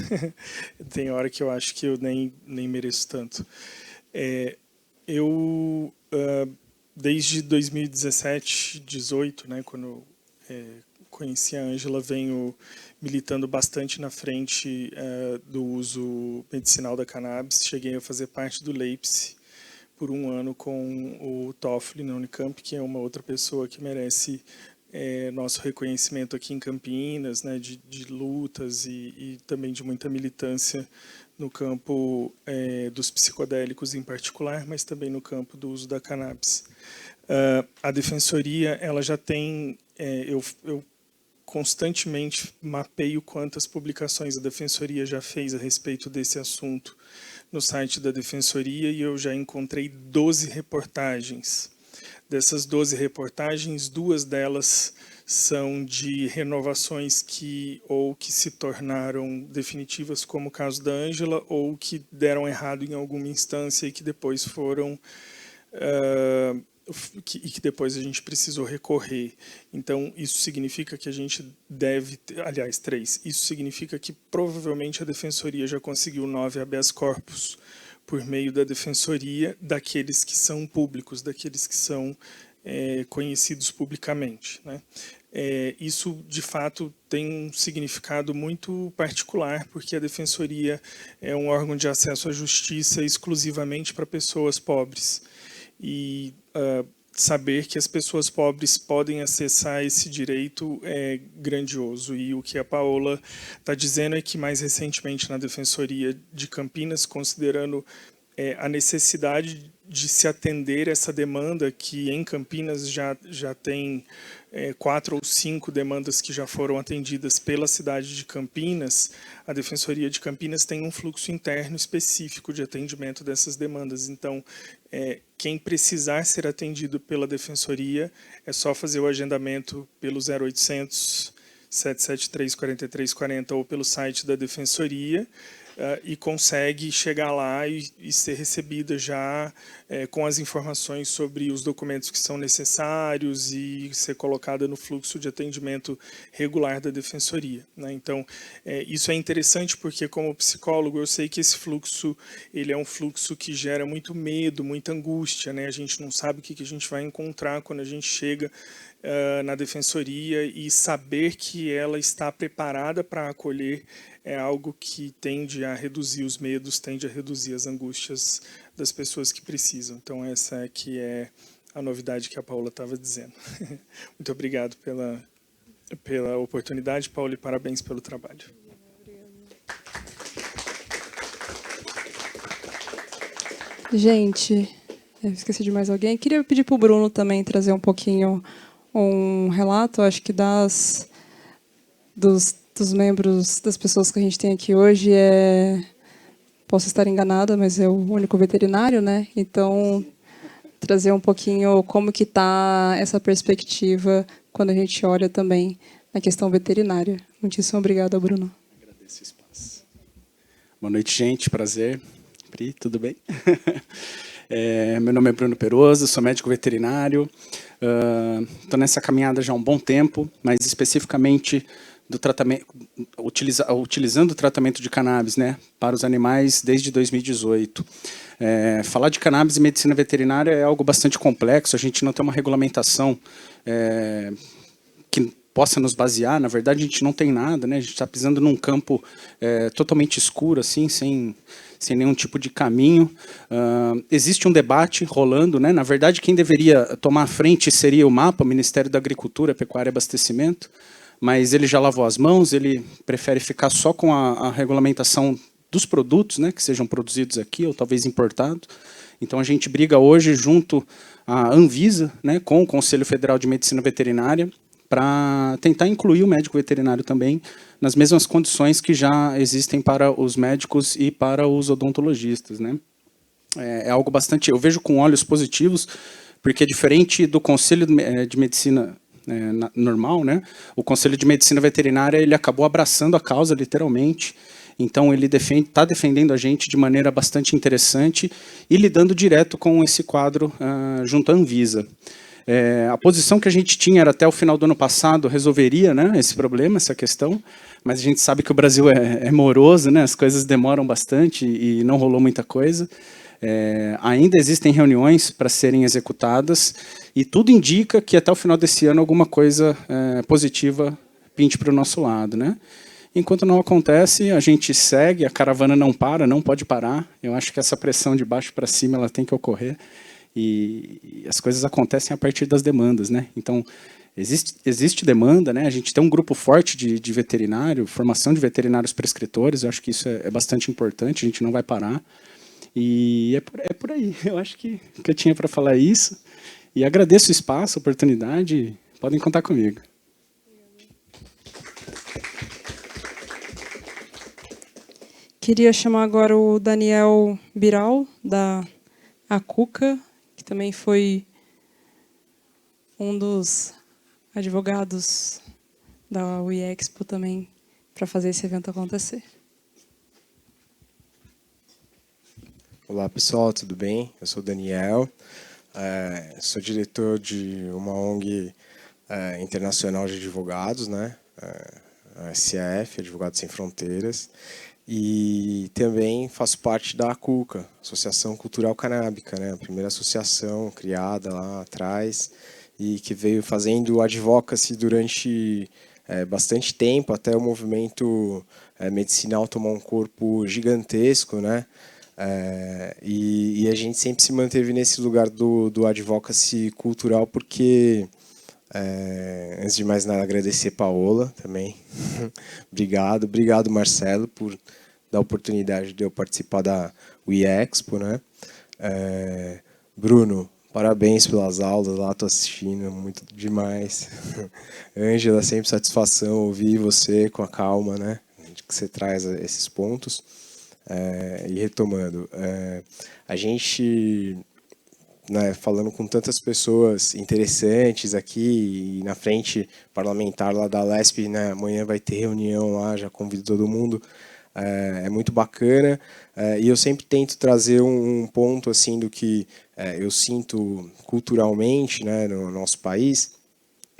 Tem hora que eu acho que eu nem mereço tanto. Desde 2017, 2018, né, quando conheci a Ângela, venho militando bastante na frente do uso medicinal da cannabis. Cheguei a fazer parte do LEIPS por um ano com o Toffoli na Unicamp, que é uma outra pessoa que merece nosso reconhecimento aqui em Campinas, né, de lutas e também de muita militância no campo dos psicodélicos em particular, mas também no campo do uso da cannabis. A Defensoria, ela já tem, eu constantemente mapeio quantas publicações a Defensoria já fez a respeito desse assunto no site da Defensoria, e eu já encontrei 12 reportagens. Dessas 12 reportagens, 2 delas são de renovações que se tornaram definitivas, como o caso da Ângela, ou que deram errado em alguma instância e que depois foram que depois a gente precisou recorrer. Então, isso significa que a gente deve... Aliás, 3. Isso significa que provavelmente a Defensoria já conseguiu 9 habeas corpus por meio da Defensoria, daqueles que são públicos, daqueles que são conhecidos publicamente, né? Isso, de fato, tem um significado muito particular, porque a Defensoria é um órgão de acesso à justiça exclusivamente para pessoas pobres. E saber que as pessoas pobres podem acessar esse direito é grandioso. E o que a Paola está dizendo é que, mais recentemente, na Defensoria de Campinas, considerando a necessidade de se atender essa demanda, que em Campinas já tem 4 ou 5 demandas que já foram atendidas pela cidade de Campinas, a Defensoria de Campinas tem um fluxo interno específico de atendimento dessas demandas. Então, quem precisar ser atendido pela Defensoria, é só fazer o agendamento pelo 0800 773 4340 ou pelo site da Defensoria, e consegue chegar lá e ser recebida já com as informações sobre os documentos que são necessários e ser colocada no fluxo de atendimento regular da Defensoria, né? Então, isso é interessante porque, como psicólogo, eu sei que esse fluxo ele é um fluxo que gera muito medo, muita angústia, né? A gente não sabe o que a gente vai encontrar quando a gente chega na Defensoria, e saber que ela está preparada para acolher é algo que tende a reduzir os medos, tende a reduzir as angústias das pessoas que precisam. Então, essa que é a novidade que a Paula estava dizendo. Muito obrigado pela oportunidade, Paula, e parabéns pelo trabalho. Gente, eu esqueci de mais alguém. Queria pedir para o Bruno também trazer um pouquinho um relato, acho que dos membros, das pessoas que a gente tem aqui hoje, posso estar enganada, mas é o único veterinário, né? Então, trazer um pouquinho como que está essa perspectiva quando a gente olha também na questão veterinária. Muitíssimo obrigada, Bruno. Agradeço o espaço. Boa noite, gente. Prazer. Pri, tudo bem? Meu nome é Bruno Peroso, sou médico veterinário. Estou nessa caminhada já há um bom tempo, mas especificamente do tratamento, utilizando o tratamento de cannabis, né, para os animais desde 2018. Falar de cannabis e medicina veterinária é algo bastante complexo. A gente não tem uma regulamentação que possa nos basear. Na verdade, a gente não tem nada, né? A gente está pisando num campo totalmente escuro, assim, sem nenhum tipo de caminho. Existe um debate rolando, né? Na verdade, quem deveria tomar a frente seria o MAPA, o Ministério da Agricultura, Pecuária e Abastecimento, mas ele já lavou as mãos, ele prefere ficar só com a regulamentação dos produtos, né, que sejam produzidos aqui ou talvez importados. Então, a gente briga hoje junto à Anvisa, né, com o Conselho Federal de Medicina Veterinária, para tentar incluir o médico veterinário também nas mesmas condições que já existem para os médicos e para os odontologistas, né? É algo bastante... Eu vejo com olhos positivos, porque diferente do Conselho de Medicina normal, né? O Conselho de Medicina Veterinária ele acabou abraçando a causa, literalmente. Então, ele está defendendo a gente de maneira bastante interessante e lidando direto com esse quadro junto à Anvisa. A posição que a gente tinha era até o final do ano passado resolveria, né, esse problema, essa questão, mas a gente sabe que o Brasil é moroso, né, as coisas demoram bastante e não rolou muita coisa. Ainda existem reuniões para serem executadas e tudo indica que até o final desse ano alguma coisa positiva pinte para o nosso lado, né? Enquanto não acontece, a gente segue, a caravana não para, não pode parar. Eu acho que essa pressão de baixo para cima ela tem que ocorrer. E as coisas acontecem a partir das demandas, né? Então, existe demanda, né? A gente tem um grupo forte de veterinário, formação de veterinários prescritores, eu acho que isso é bastante importante, a gente não vai parar. E é por aí, eu acho que eu tinha para falar isso. E agradeço o espaço, a oportunidade, podem contar comigo. Queria chamar agora o Daniel Biral, da ACUCA, que também foi um dos advogados da UIEXPO também, para fazer esse evento acontecer. Olá, pessoal, tudo bem? Eu sou o Daniel, sou diretor de uma ONG internacional de advogados, né? A SAF, Advogados Sem Fronteiras, e também faço parte da ACUCA, Associação Cultural Canábica, né? A primeira associação criada lá atrás e que veio fazendo advocacy durante bastante tempo, até o movimento medicinal tomar um corpo gigantesco, né? E a gente sempre se manteve nesse lugar do advocacy cultural porque, antes de mais nada, agradecer Paola também. Obrigado Marcelo por dar a oportunidade de eu participar da UIEXPO, né? Bruno, parabéns pelas aulas lá, estou assistindo, muito demais. Ângela, sempre satisfação ouvir você com a calma, né? Que você traz esses pontos. E retomando, a gente, né, falando com tantas pessoas interessantes aqui, e na frente parlamentar lá da LESP, né, amanhã vai ter reunião lá, já convido todo mundo, é muito bacana, e eu sempre tento trazer um ponto assim do que eu sinto culturalmente, né, no nosso país,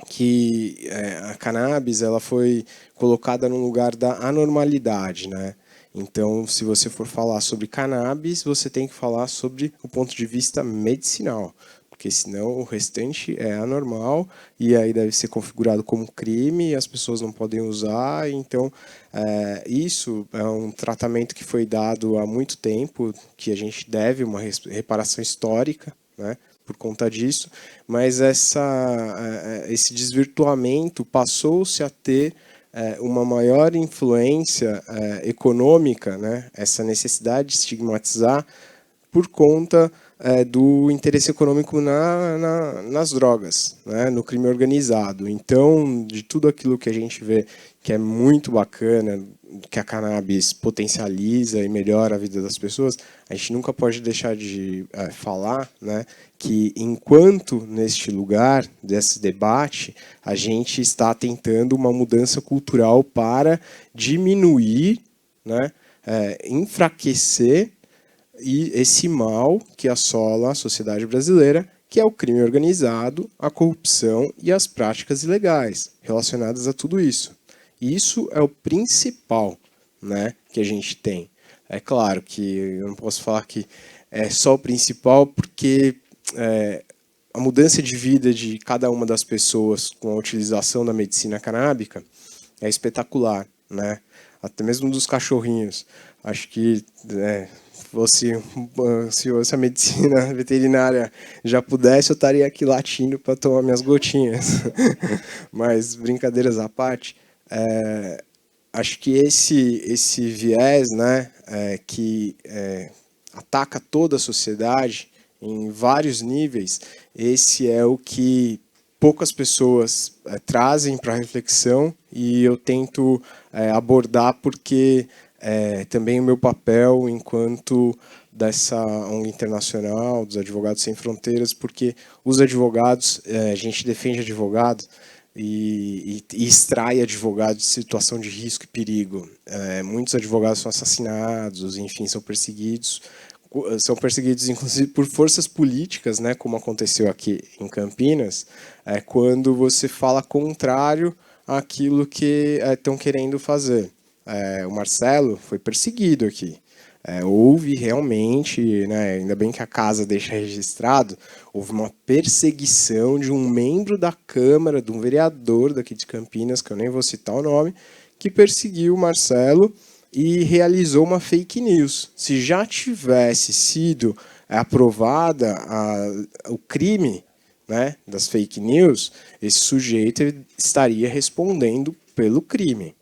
que a cannabis ela foi colocada no lugar da anormalidade, né? Então, se você for falar sobre cannabis, você tem que falar sobre o ponto de vista medicinal, porque senão o restante é anormal e aí deve ser configurado como crime e as pessoas não podem usar. Então, isso é um tratamento que foi dado há muito tempo, que a gente deve uma reparação histórica, né? por conta disso, mas esse desvirtuamento passou-se a ter uma maior influência econômica, né? Essa necessidade de estigmatizar por conta do interesse econômico nas drogas, né? No crime organizado. Então, de tudo aquilo que a gente vê que é muito bacana, que a cannabis potencializa e melhora a vida das pessoas, a gente nunca pode deixar de falar, né, que enquanto neste lugar desse debate, a gente está tentando uma mudança cultural para diminuir, né, enfraquecer esse mal que assola a sociedade brasileira, que é o crime organizado, a corrupção e as práticas ilegais relacionadas a tudo isso. Isso é o principal, né, que a gente tem. É claro que eu não posso falar que é só o principal, porque a mudança de vida de cada uma das pessoas com a utilização da medicina canábica é espetacular, né? Até mesmo dos cachorrinhos. Acho que se a medicina veterinária já pudesse, eu estaria aqui latindo para tomar minhas gotinhas. Mas, brincadeiras à parte, acho que esse viés, né, que ataca toda a sociedade em vários níveis, esse é o que poucas pessoas trazem para a reflexão, e eu tento abordar porque também o meu papel enquanto dessa ONG internacional, dos Advogados Sem Fronteiras, porque os advogados, a gente defende advogados e extrai advogados de situação de risco e perigo. Muitos advogados são assassinados, enfim, são perseguidos inclusive por forças políticas, né, como aconteceu aqui em Campinas, quando você fala contrário àquilo que estão querendo fazer. O Marcelo foi perseguido aqui. Houve realmente, né, ainda bem que a casa deixa registrado, houve uma perseguição de um membro da Câmara, de um vereador daqui de Campinas, que eu nem vou citar o nome, que perseguiu o Marcelo e realizou uma fake news. Se já tivesse sido aprovada o crime, né, das fake news, esse sujeito estaria respondendo pelo crime.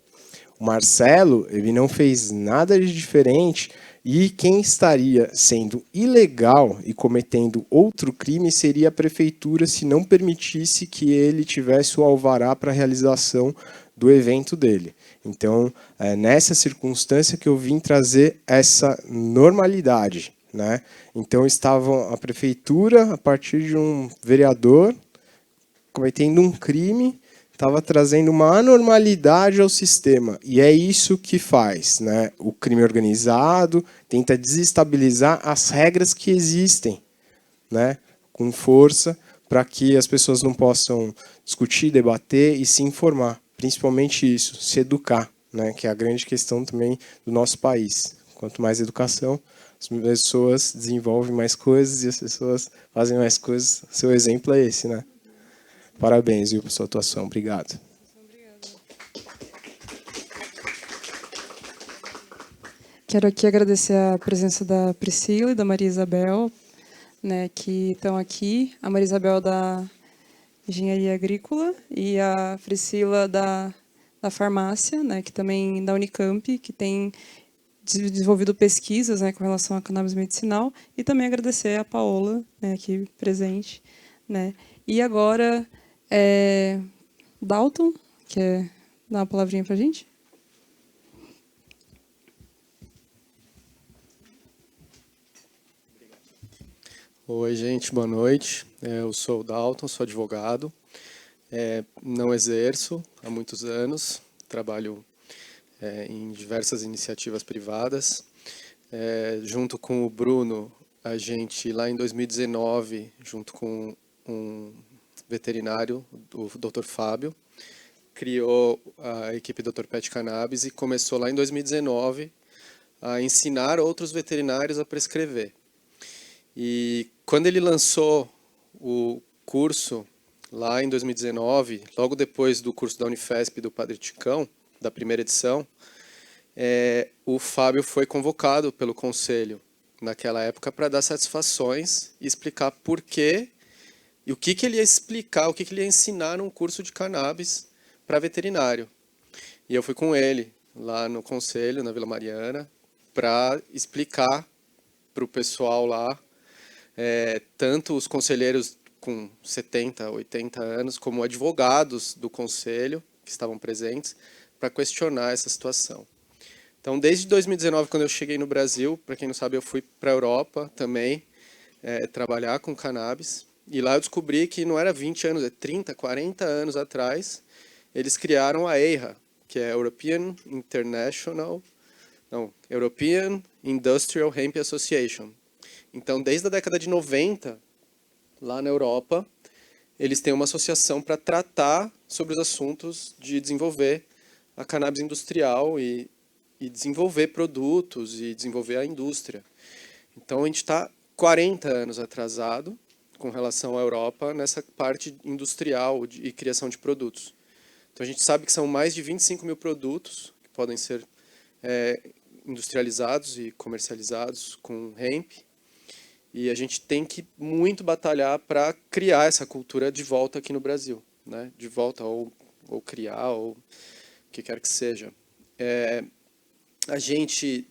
O Marcelo, ele não fez nada de diferente, e quem estaria sendo ilegal e cometendo outro crime seria a prefeitura, se não permitisse que ele tivesse o alvará para a realização do evento dele. Então, nessa circunstância que eu vim trazer essa normalidade, né? Então, estavam a prefeitura, a partir de um vereador, cometendo um crime, estava trazendo uma anormalidade ao sistema. E é isso que faz, né? O crime organizado tenta desestabilizar as regras que existem, né, com força, para que as pessoas não possam discutir, debater e se informar. Principalmente isso, se educar, né, que é a grande questão também do nosso país. Quanto mais educação, as pessoas desenvolvem mais coisas e as pessoas fazem mais coisas. Seu exemplo é esse, né? Parabéns, viu, por sua atuação. Obrigado. Quero aqui agradecer a presença da Priscila e da Maria Isabel, né, que estão aqui. A Maria Isabel da Engenharia Agrícola e a Priscila da Farmácia, né, que também da Unicamp, que tem desenvolvido pesquisas, né, com relação à cannabis medicinal. E também agradecer a Paola, né, aqui presente, né. E agora, Dalton, quer dar uma palavrinha para a gente? Oi, gente, boa noite. Eu sou o Dalton, sou advogado. Não exerço há muitos anos, trabalho em diversas iniciativas privadas. Junto com o Bruno, a gente, lá em 2019, junto com um veterinário, o Dr. Fábio, criou a equipe Dr. Pet Cannabis e começou lá em 2019 a ensinar outros veterinários a prescrever. E quando ele lançou o curso lá em 2019, logo depois do curso da Unifesp do Padre Ticão, da primeira edição, o Fábio foi convocado pelo conselho naquela época para dar satisfações e explicar por que e o que ele ia explicar, o que ele ia ensinar num curso de cannabis para veterinário. E eu fui com ele lá no conselho, na Vila Mariana, para explicar para o pessoal lá, tanto os conselheiros com 70, 80 anos, como advogados do conselho, que estavam presentes, para questionar essa situação. Então, desde 2019, quando eu cheguei no Brasil, para quem não sabe, eu fui para a Europa também, trabalhar com cannabis, e lá eu descobri que não era 20 anos, 30, 40 anos atrás, eles criaram a EIHA, que é European Industrial Hemp Association. Então, desde a década de 90, lá na Europa, eles têm uma associação para tratar sobre os assuntos de desenvolver a cannabis industrial e desenvolver produtos e desenvolver a indústria. Então, a gente está 40 anos atrasado com relação à Europa nessa parte industrial e criação de produtos. Então, a gente sabe que são mais de 25 mil produtos que podem ser industrializados e comercializados com hemp. E a gente tem que muito batalhar para criar essa cultura de volta aqui no Brasil, né? De volta, ou criar, ou o que quer que seja. A gente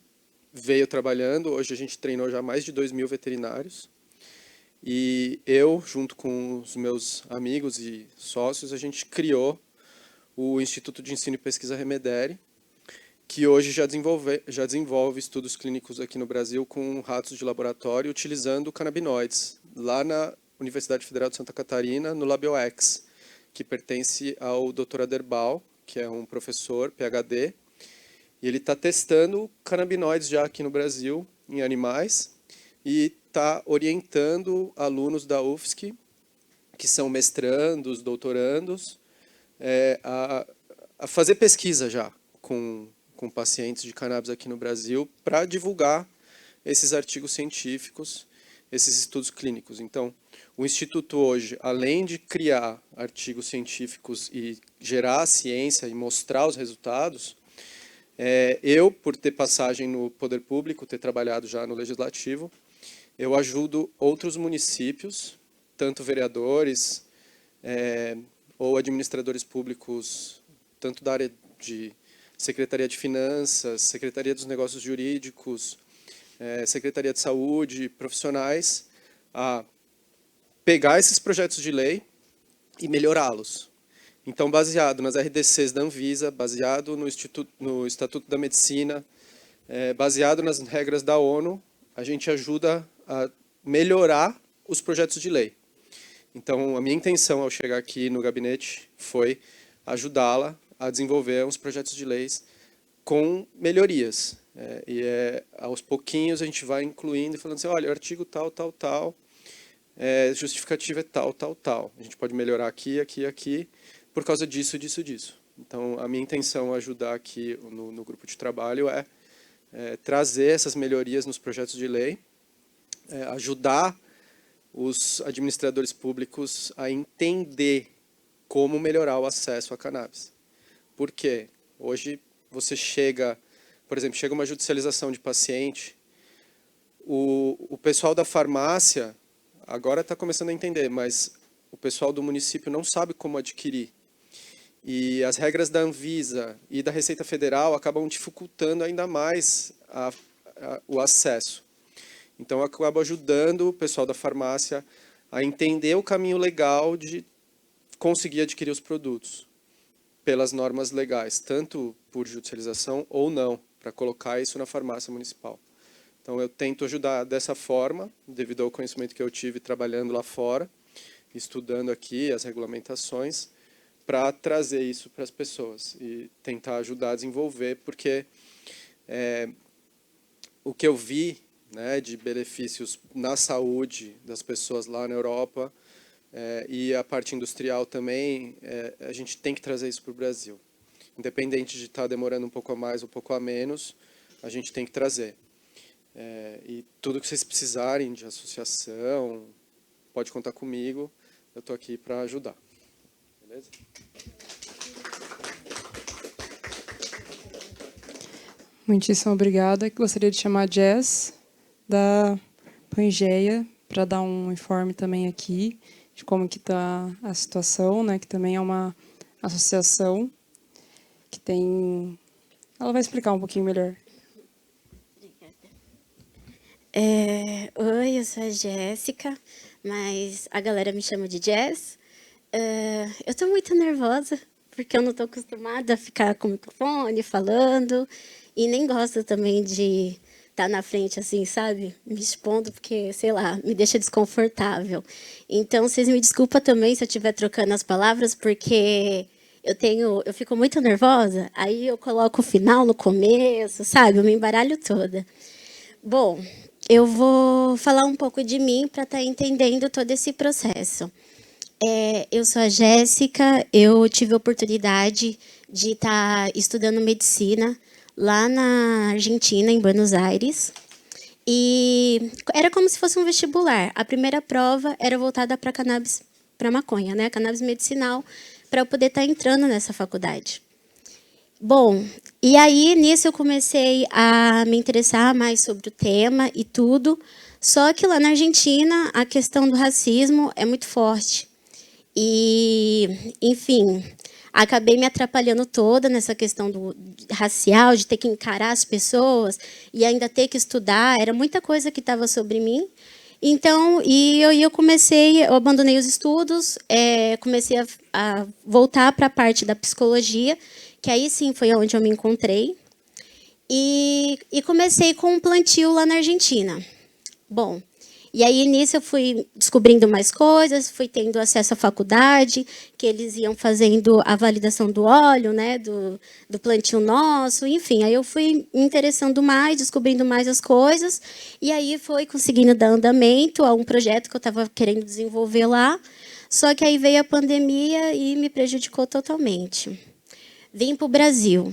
veio trabalhando, hoje a gente treinou já mais de 2.000 veterinários, e eu, junto com os meus amigos e sócios, a gente criou o Instituto de Ensino e Pesquisa Remedere, que hoje já desenvolve estudos clínicos aqui no Brasil com ratos de laboratório utilizando canabinoides, lá na Universidade Federal de Santa Catarina, no LabioX, que pertence ao Dr. Aderbal, que é um professor, PhD, e ele está testando canabinoides já aqui no Brasil, em animais, e está orientando alunos da UFSC, que são mestrandos, doutorandos, a fazer pesquisa já com pacientes de cannabis aqui no Brasil para divulgar esses artigos científicos, esses estudos clínicos. Então, o Instituto hoje, além de criar artigos científicos e gerar a ciência e mostrar os resultados, eu, por ter passagem no poder público, ter trabalhado já no Legislativo, eu ajudo outros municípios, tanto vereadores ou administradores públicos, tanto da área de Secretaria de Finanças, Secretaria dos Negócios Jurídicos, Secretaria de Saúde, profissionais, a pegar esses projetos de lei e melhorá-los. Então, baseado nas RDCs da Anvisa, baseado no Estatuto da Medicina, baseado nas regras da ONU, a gente ajuda a melhorar os projetos de lei. Então, a minha intenção ao chegar aqui no gabinete foi ajudá-la a desenvolver uns projetos de leis com melhorias. Aos pouquinhos a gente vai incluindo e falando assim, olha, o artigo tal, tal, tal, justificativa é tal, tal, tal. A gente pode melhorar aqui, aqui, aqui, por causa disso, disso, disso. Então, a minha intenção ajudar aqui no grupo de trabalho trazer essas melhorias nos projetos de lei, ajudar os administradores públicos a entender como melhorar o acesso a cannabis. Por quê? Hoje você chega, por exemplo, chega uma judicialização de paciente, o pessoal da farmácia agora está começando a entender, mas o pessoal do município não sabe como adquirir. E as regras da Anvisa e da Receita Federal acabam dificultando ainda mais o acesso. Então, eu acabo ajudando o pessoal da farmácia a entender o caminho legal de conseguir adquirir os produtos pelas normas legais, tanto por judicialização ou não, para colocar isso na farmácia municipal. Então, eu tento ajudar dessa forma, devido ao conhecimento que eu tive trabalhando lá fora, estudando aqui as regulamentações, para trazer isso para as pessoas e tentar ajudar a desenvolver, porque o que eu vi, né, de benefícios na saúde das pessoas lá na Europa e a parte industrial também, a gente tem que trazer isso para o Brasil. Independente de estar demorando um pouco a mais ou um pouco a menos, a gente tem que trazer. E tudo que vocês precisarem de associação, pode contar comigo, eu estou aqui para ajudar. Beleza? Muitíssimo obrigada. Gostaria de chamar a Jess, da Pangeia, para dar um informe também aqui. de como que está a situação, né? Que também é uma associação que tem... Ela vai explicar um pouquinho melhor. Oi, eu sou a Jéssica, mas a galera me chama de Jess. Eu estou muito nervosa, porque eu não estou acostumada a ficar com o microfone falando, e nem gosto também de estar na frente, assim, sabe? Me expondo, porque, sei lá, me deixa desconfortável. Então, vocês me desculpam também se eu estiver trocando as palavras, porque eu fico muito nervosa, aí eu coloco o final no começo, sabe? Eu me embaralho toda. Bom, eu vou falar um pouco de mim para estar entendendo todo esse processo. Eu sou a Jéssica, eu tive a oportunidade de estar estudando medicina lá na Argentina, em Buenos Aires. E era como se fosse um vestibular. A primeira prova era voltada para cannabis, para maconha, né? Cannabis medicinal, para eu poder estar entrando nessa faculdade. Bom, e aí nisso eu comecei a me interessar mais sobre o tema e tudo. Só que lá na Argentina a questão do racismo é muito forte. E, enfim, acabei me atrapalhando toda nessa questão racial, de ter que encarar as pessoas e ainda ter que estudar. Era muita coisa que estava sobre mim. Então, eu abandonei os estudos, comecei a voltar para a parte da psicologia, que aí sim foi onde eu me encontrei. E comecei com um plantio lá na Argentina. Bom, e aí nisso eu fui descobrindo mais coisas, fui tendo acesso à faculdade, que eles iam fazendo a validação do óleo, né, do plantio nosso, enfim. Aí eu fui me interessando mais, descobrindo mais as coisas, e aí foi conseguindo dar andamento a um projeto que eu estava querendo desenvolver lá, só que aí veio a pandemia e me prejudicou totalmente. Vim para o Brasil.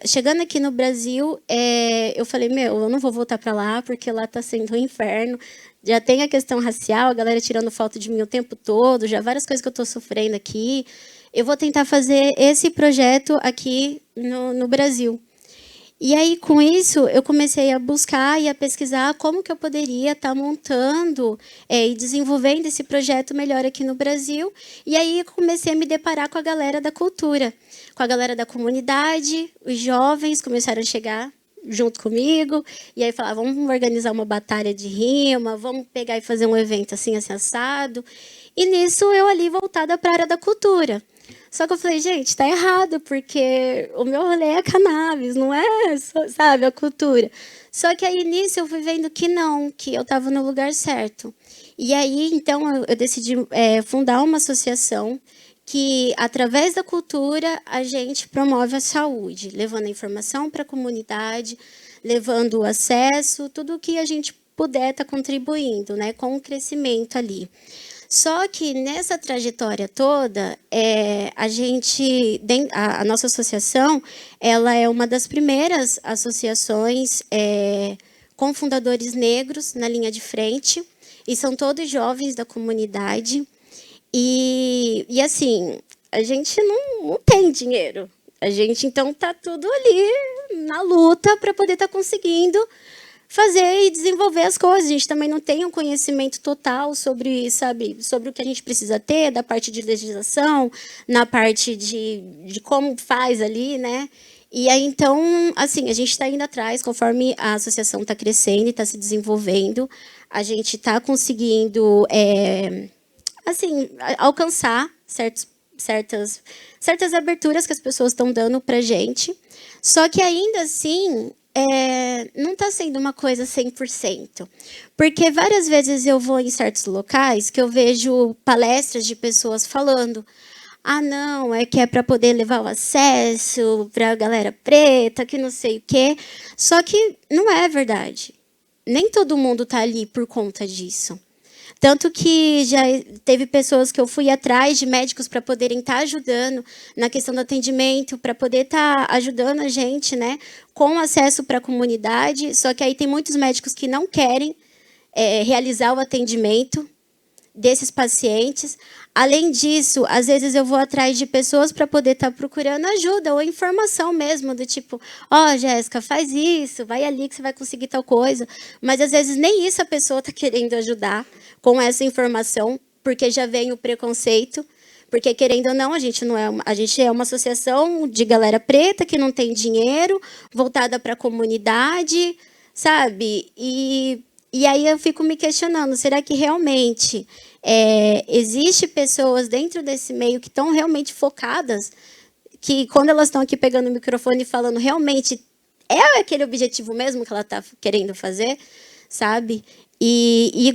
Chegando aqui no Brasil, eu falei, eu não vou voltar para lá, porque lá está sendo um inferno. Já tem a questão racial, a galera tirando foto de mim o tempo todo, já várias coisas que eu estou sofrendo aqui. Eu vou tentar fazer esse projeto aqui no Brasil. E aí, com isso, eu comecei a buscar e a pesquisar como que eu poderia estar montando e desenvolvendo esse projeto melhor aqui no Brasil. E aí, comecei a me deparar com a galera da cultura, com a galera da comunidade, os jovens começaram a chegar junto comigo, e aí falavam, vamos organizar uma batalha de rima, vamos pegar e fazer um evento assim, assado. E nisso, eu ali voltada para a área da cultura. Só que eu falei, gente, tá errado, porque o meu rolê é cannabis, não é, sabe, a cultura. Só que aí, nisso, eu fui vendo que não, que eu estava no lugar certo. E aí, então, eu decidi fundar uma associação que, através da cultura, a gente promove a saúde, levando a informação para a comunidade, levando o acesso, tudo o que a gente puder estar contribuindo, né, com o crescimento ali. Só que nessa trajetória toda, a nossa associação, ela é uma das primeiras associações com fundadores negros na linha de frente, e são todos jovens da comunidade. E assim, a gente não tem dinheiro. A gente, então, está tudo ali na luta para poder estar conseguindo fazer e desenvolver as coisas. A gente também não tem um conhecimento total sobre, sobre o que a gente precisa ter, da parte de legislação, na parte de como faz ali, né? E aí, então, assim, a gente está indo atrás, conforme a associação está crescendo e está se desenvolvendo, a gente está conseguindo, assim, alcançar certas aberturas que as pessoas estão dando para a gente. Só que, ainda assim, não está sendo uma coisa 100%. Porque várias vezes eu vou em certos locais que eu vejo palestras de pessoas falando: ah, não, que é para poder levar o acesso para a galera preta, que não sei o quê. Só que não é verdade. Nem todo mundo está ali por conta disso. Tanto que já teve pessoas que eu fui atrás de médicos para poderem estar ajudando na questão do atendimento, para poder estar ajudando a gente, né, com acesso para a comunidade. Só que aí tem muitos médicos que não querem realizar o atendimento desses pacientes. Além disso, às vezes eu vou atrás de pessoas para poder estar procurando ajuda ou informação mesmo, do tipo, ó, Jéssica, faz isso, vai ali que você vai conseguir tal coisa. Mas, às vezes, nem isso a pessoa está querendo ajudar com essa informação porque já vem o preconceito, porque, querendo ou não, a gente é uma associação de galera preta que não tem dinheiro, voltada para a comunidade, sabe? E aí eu fico me questionando, será que realmente existe pessoas dentro desse meio que estão realmente focadas, que quando elas estão aqui pegando o microfone e falando, realmente é aquele objetivo mesmo que ela está querendo fazer, sabe? E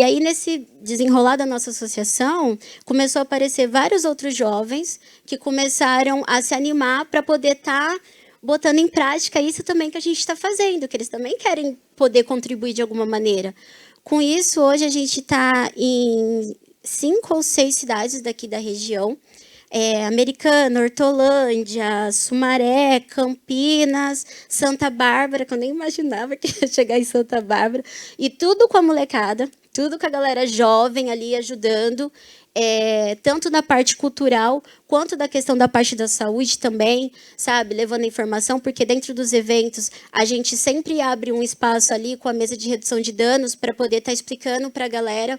aí, nesse desenrolar da nossa associação, começou a aparecer vários outros jovens que começaram a se animar para poder estar botando em prática isso também que a gente está fazendo, que eles também querem poder contribuir de alguma maneira. Com isso, hoje a gente está em 5 ou 6 cidades daqui da região, Americana, Hortolândia, Sumaré, Campinas, Santa Bárbara, que eu nem imaginava que ia chegar em Santa Bárbara, e tudo com a molecada, tudo com a galera jovem ali ajudando, tanto na parte cultural, quanto da questão da parte da saúde também, sabe? Levando informação, porque dentro dos eventos a gente sempre abre um espaço ali com a mesa de redução de danos para poder estar explicando para a galera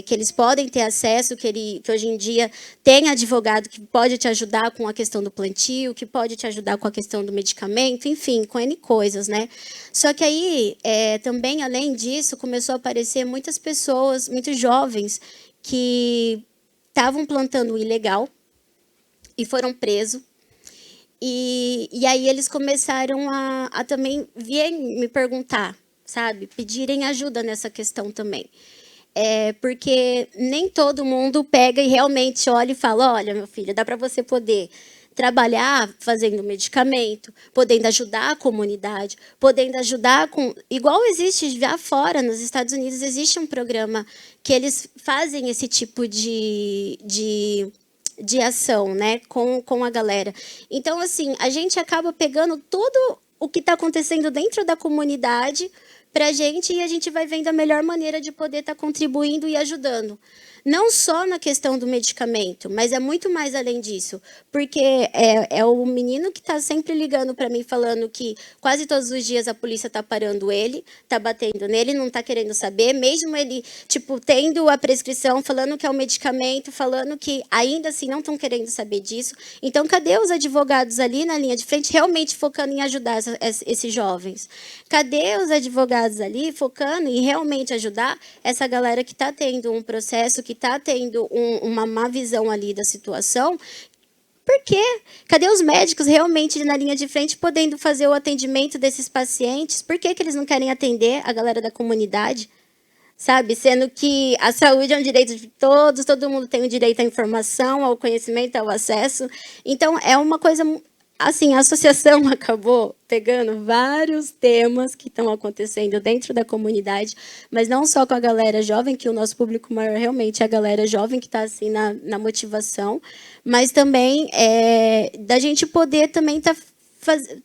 que eles podem ter acesso, que hoje em dia tem advogado que pode te ajudar com a questão do plantio, que pode te ajudar com a questão do medicamento, enfim, com N coisas, né? Só que aí, também, além disso, começou a aparecer muitas pessoas, muitos jovens, que estavam plantando ilegal e foram presos. E aí eles começaram a também vir me perguntar, sabe? Pedirem ajuda nessa questão também. Porque nem todo mundo pega e realmente olha e fala, olha, meu filho, dá para você poder trabalhar fazendo medicamento, podendo ajudar a comunidade, podendo ajudar com... Igual existe já fora, nos Estados Unidos, existe um programa que eles fazem esse tipo de ação, né, com a galera. Então, assim, a gente acaba pegando tudo o que está acontecendo dentro da comunidade para a gente, e a gente vai vendo a melhor maneira de poder estar contribuindo e ajudando. Não só na questão do medicamento, mas é muito mais além disso. Porque é o menino que está sempre ligando para mim, falando que quase todos os dias a polícia está parando ele, está batendo nele, não está querendo saber, mesmo ele tendo a prescrição, falando que é o medicamento, falando que ainda assim não estão querendo saber disso. Então, cadê os advogados ali na linha de frente, realmente focando em ajudar esses jovens? Cadê os advogados ali focando em realmente ajudar essa galera que está tendo um processo, que está tendo uma má visão ali da situação? Por quê? Cadê os médicos realmente na linha de frente podendo fazer o atendimento desses pacientes? Por que eles não querem atender a galera da comunidade? Sabe? Sendo que a saúde é um direito de todos, todo mundo tem o direito à informação, ao conhecimento, ao acesso. Então, é uma coisa... Assim, a associação acabou pegando vários temas que estão acontecendo dentro da comunidade, mas não só com a galera jovem, que o nosso público maior realmente é a galera jovem que está assim, na motivação, mas também da gente poder também estar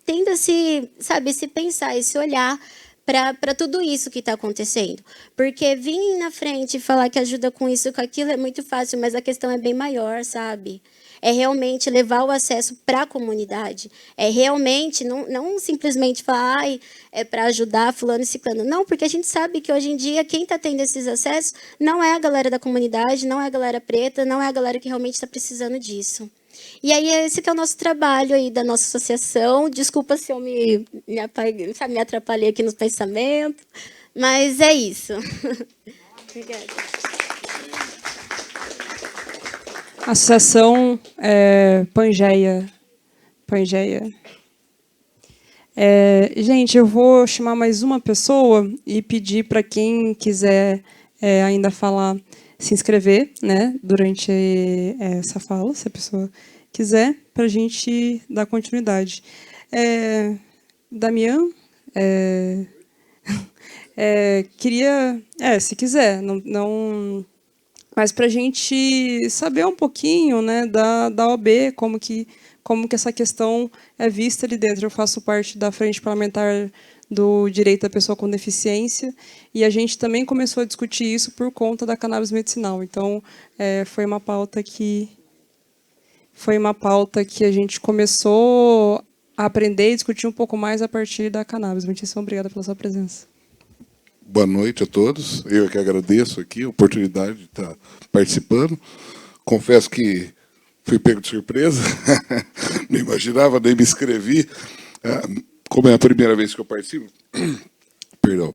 tendo esse pensar, esse olhar para tudo isso que está acontecendo. Porque vir na frente e falar que ajuda com isso, com aquilo, é muito fácil, mas a questão é bem maior, sabe? É realmente levar o acesso para a comunidade. É realmente, não simplesmente falar, é para ajudar fulano e ciclano. Não, porque a gente sabe que hoje em dia quem está tendo esses acessos não é a galera da comunidade, não é a galera preta, não é a galera que realmente está precisando disso. E aí, esse que é o nosso trabalho aí da nossa associação. Desculpa se eu me atrapalhei aqui no pensamento, mas é isso. Obrigada. Associação Pangeia. Gente, eu vou chamar mais uma pessoa e pedir para quem quiser ainda falar, se inscrever, né, durante essa fala, se a pessoa quiser, para a gente dar continuidade. Damian, queria, se quiser, não, mas para a gente saber um pouquinho, né, da OAB, como que essa questão é vista ali dentro. Eu faço parte da Frente Parlamentar do Direito da Pessoa com Deficiência, e a gente também começou a discutir isso por conta da cannabis medicinal. Então, foi uma pauta que a gente começou a aprender e discutir um pouco mais a partir da cannabis. Muitíssimo obrigada pela sua presença. Boa noite a todos. Eu que agradeço aqui a oportunidade de estar participando. Confesso que fui pego de surpresa, não imaginava, nem me inscrevi. Como é a primeira vez que eu participo, perdão,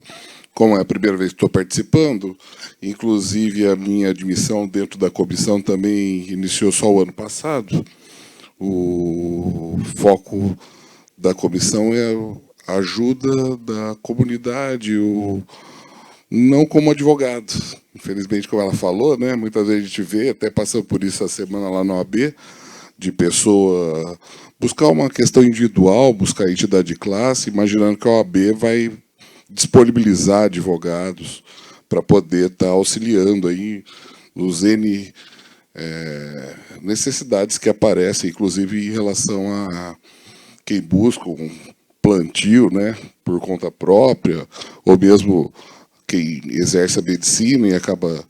como é a primeira vez que estou participando, inclusive a minha admissão dentro da comissão também iniciou só o ano passado. O foco da comissão é a ajuda da comunidade, não como advogado. Infelizmente, como ela falou, né, muitas vezes a gente vê, até passando por isso a semana lá na OAB, de pessoa buscar uma questão individual, buscar a entidade de classe, imaginando que a OAB vai disponibilizar advogados para poder estar auxiliando aí nos N necessidades que aparecem, inclusive em relação a quem busca um plantio, né, por conta própria, ou mesmo quem exerce a medicina e acaba...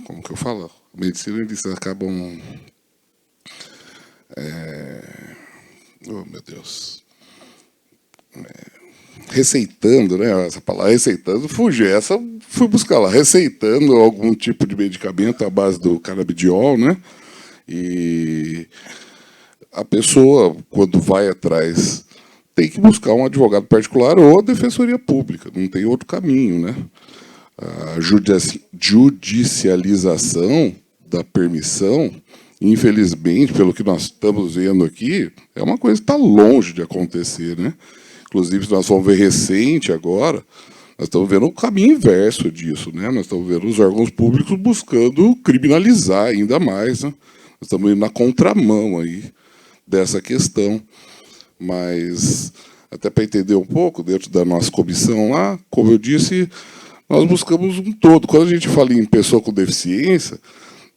como que eu falo? A medicina, eles acabam... oh, meu Deus... receitando, né? Essa palavra receitando, fugiu. Essa fui buscar lá, receitando algum tipo de medicamento à base do canabidiol, né? E a pessoa, quando vai atrás, tem que buscar um advogado particular ou a defensoria pública, não tem outro caminho, né? A judicialização da permissão, infelizmente, pelo que nós estamos vendo aqui, é uma coisa que está longe de acontecer, né? Inclusive, nós vamos ver recente agora, nós estamos vendo o caminho inverso disso, né? Nós estamos vendo os órgãos públicos buscando criminalizar ainda mais, né? Nós estamos indo na contramão aí dessa questão. Mas, até para entender um pouco, dentro da nossa comissão lá, como eu disse, nós buscamos um todo. Quando a gente fala em pessoa com deficiência,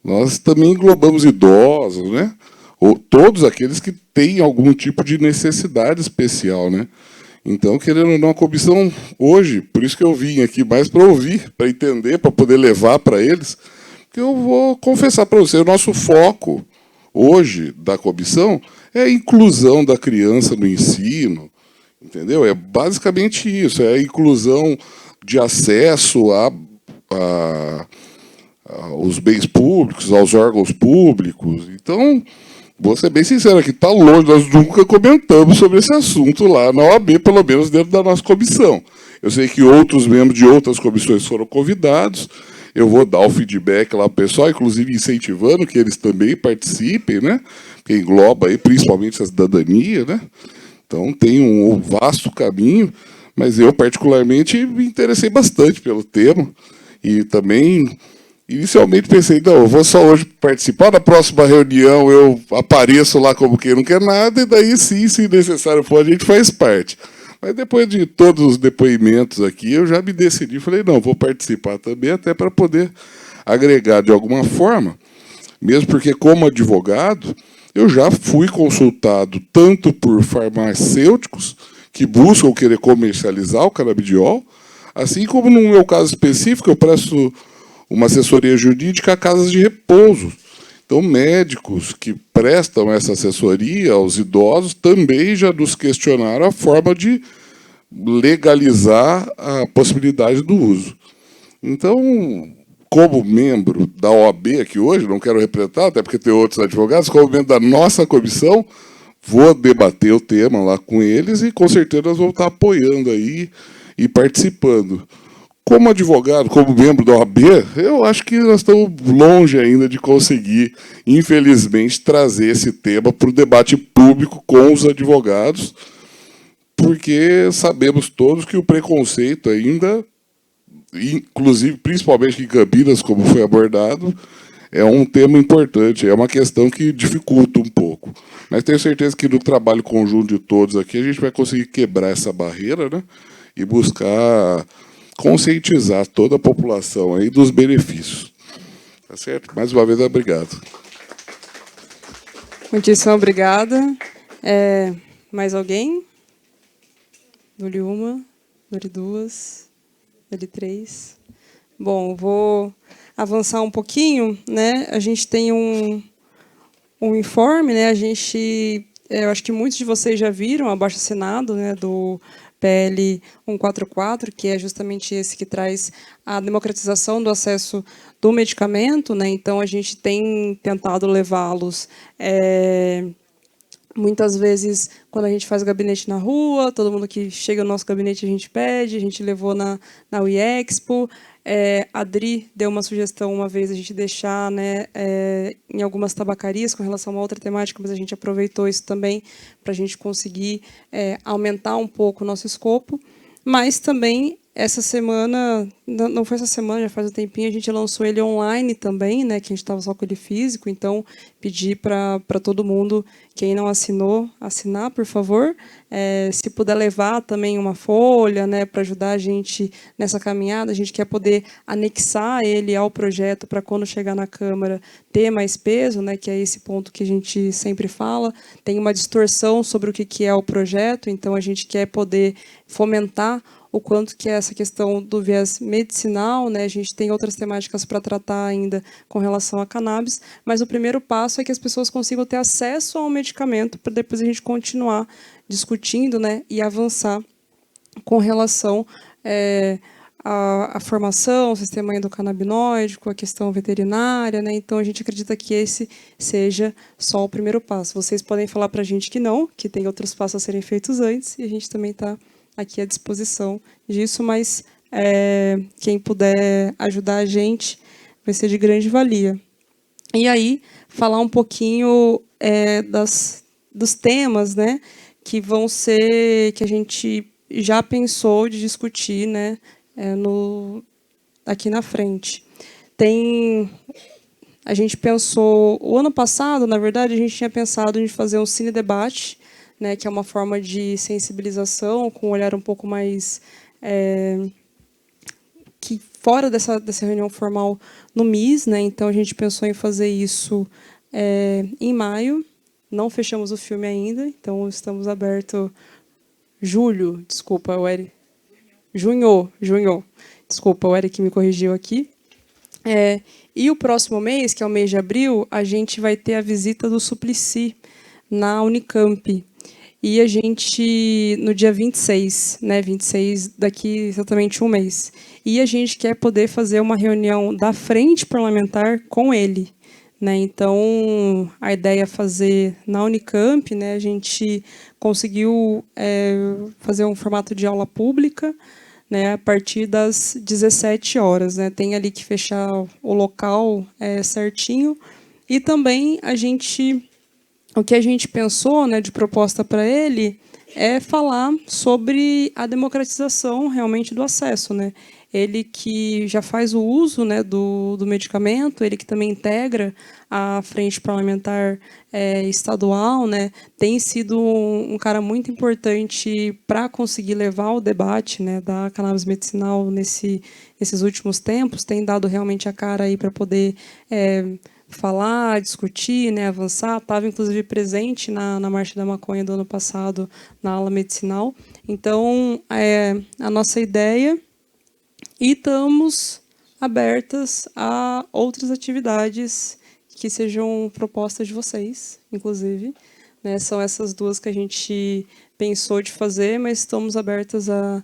nós também englobamos idosos, né? Ou todos aqueles que têm algum tipo de necessidade especial, né? Então, querendo ou não, a comissão hoje, por isso que eu vim aqui mais para ouvir, para entender, para poder levar para eles, que eu vou confessar para você, o nosso foco hoje da comissão é a inclusão da criança no ensino, entendeu? É basicamente isso, é a inclusão de acesso aos bens públicos, aos órgãos públicos. Então, vou ser bem sincero aqui, está longe, nós nunca comentamos sobre esse assunto lá na OAB, pelo menos dentro da nossa comissão. Eu sei que outros membros de outras comissões foram convidados, eu vou dar o feedback lá para o pessoal, inclusive incentivando que eles também participem, né? Que engloba aí principalmente a cidadania, né? Então tem um vasto caminho, mas eu particularmente me interessei bastante pelo tema e também... Inicialmente pensei, não, eu vou só hoje participar, na próxima reunião eu apareço lá como quem não quer nada, e daí sim, se necessário for, a gente faz parte. Mas depois de todos os depoimentos aqui, eu já me decidi, falei, não, vou participar também, até para poder agregar de alguma forma, mesmo porque como advogado, eu já fui consultado tanto por farmacêuticos que buscam querer comercializar o canabidiol, assim como no meu caso específico, eu presto uma assessoria jurídica a casas de repouso. Então, médicos que prestam essa assessoria aos idosos também já nos questionaram a forma de legalizar a possibilidade do uso. Então, como membro da OAB aqui hoje, não quero representar, até porque tem outros advogados, como membro da nossa comissão, vou debater o tema lá com eles e, com certeza, nós vamos estar apoiando aí e participando. Como advogado, como membro da OAB, eu acho que nós estamos longe ainda de conseguir, infelizmente, trazer esse tema para o debate público com os advogados, porque sabemos todos que o preconceito ainda, inclusive, principalmente em Campinas, como foi abordado, é um tema importante, é uma questão que dificulta um pouco. Mas tenho certeza que no trabalho conjunto de todos aqui, a gente vai conseguir quebrar essa barreira, né, e buscar conscientizar toda a população aí dos benefícios. Tá certo? Mais uma vez, obrigado. Muitíssimo obrigada. Mais alguém? Dou-lhe uma, dou-lhe duas, dou-lhe três. Bom, vou avançar um pouquinho, né? A gente tem um informe, né? Eu acho que muitos de vocês já viram o abaixo-assinado, né, do PL 144, que é justamente esse que traz a democratização do acesso do medicamento, né? Então, a gente tem tentado levá-los... Muitas vezes, quando a gente faz o gabinete na rua, todo mundo que chega no nosso gabinete a gente pede, a gente levou na UIExpo. A Dri deu uma sugestão uma vez a gente deixar, né, em algumas tabacarias com relação a uma outra temática, mas a gente aproveitou isso também para a gente conseguir aumentar um pouco o nosso escopo. Mas também, essa semana, não foi essa semana, já faz um tempinho, a gente lançou ele online também, né, que a gente estava só com ele físico, então pedi para todo mundo, quem não assinou, assinar, por favor. Se puder levar também uma folha, né, para ajudar a gente nessa caminhada, a gente quer poder anexar ele ao projeto para quando chegar na Câmara ter mais peso, né, que é esse ponto que a gente sempre fala. Tem uma distorção sobre o que é o projeto, então a gente quer poder fomentar o quanto que é essa questão do viés medicinal, né? A gente tem outras temáticas para tratar ainda com relação a cannabis, mas o primeiro passo é que as pessoas consigam ter acesso ao medicamento para depois a gente continuar discutindo, né, e avançar com relação à formação, o sistema endocannabinoide, a questão veterinária, né? Então a gente acredita que esse seja só o primeiro passo. Vocês podem falar para a gente que não, que tem outros passos a serem feitos antes, e a gente também está aqui à disposição disso, mas quem puder ajudar a gente vai ser de grande valia. E aí, falar um pouquinho dos temas, né, que vão ser, que a gente já pensou de discutir, né, aqui na frente. A gente pensou, o ano passado, na verdade, a gente tinha pensado em fazer um cine-debate, né, que é uma forma de sensibilização, com um olhar um pouco mais que fora dessa reunião formal no MIS, né? Então a gente pensou em fazer isso em maio. Não fechamos o filme ainda, então estamos abertos. Julho, desculpa, o Eric. Junho. Desculpa, o Eric me corrigiu aqui. E o próximo mês, que é o mês de abril, a gente vai ter a visita do Suplicy na Unicamp. E a gente, no dia 26, né, 26 daqui exatamente um mês, e a gente quer poder fazer uma reunião da frente parlamentar com ele, né? Então, a ideia é fazer na Unicamp, né? A gente conseguiu fazer um formato de aula pública, né, a partir das 17 horas, né? Tem ali que fechar o local certinho, e também o que a gente pensou, né, de proposta para ele é falar sobre a democratização realmente do acesso, né? Ele que já faz o uso, né, do medicamento, ele que também integra a frente parlamentar estadual, né, tem sido um cara muito importante para conseguir levar o debate, né, da cannabis medicinal nesses últimos tempos, tem dado realmente a cara aí para poder falar, discutir, né, avançar. Estava, inclusive, presente na Marcha da Maconha do ano passado, na ala medicinal. Então, a nossa ideia, e estamos abertas a outras atividades que sejam propostas de vocês, inclusive, né, são essas duas que a gente pensou de fazer, mas estamos abertas a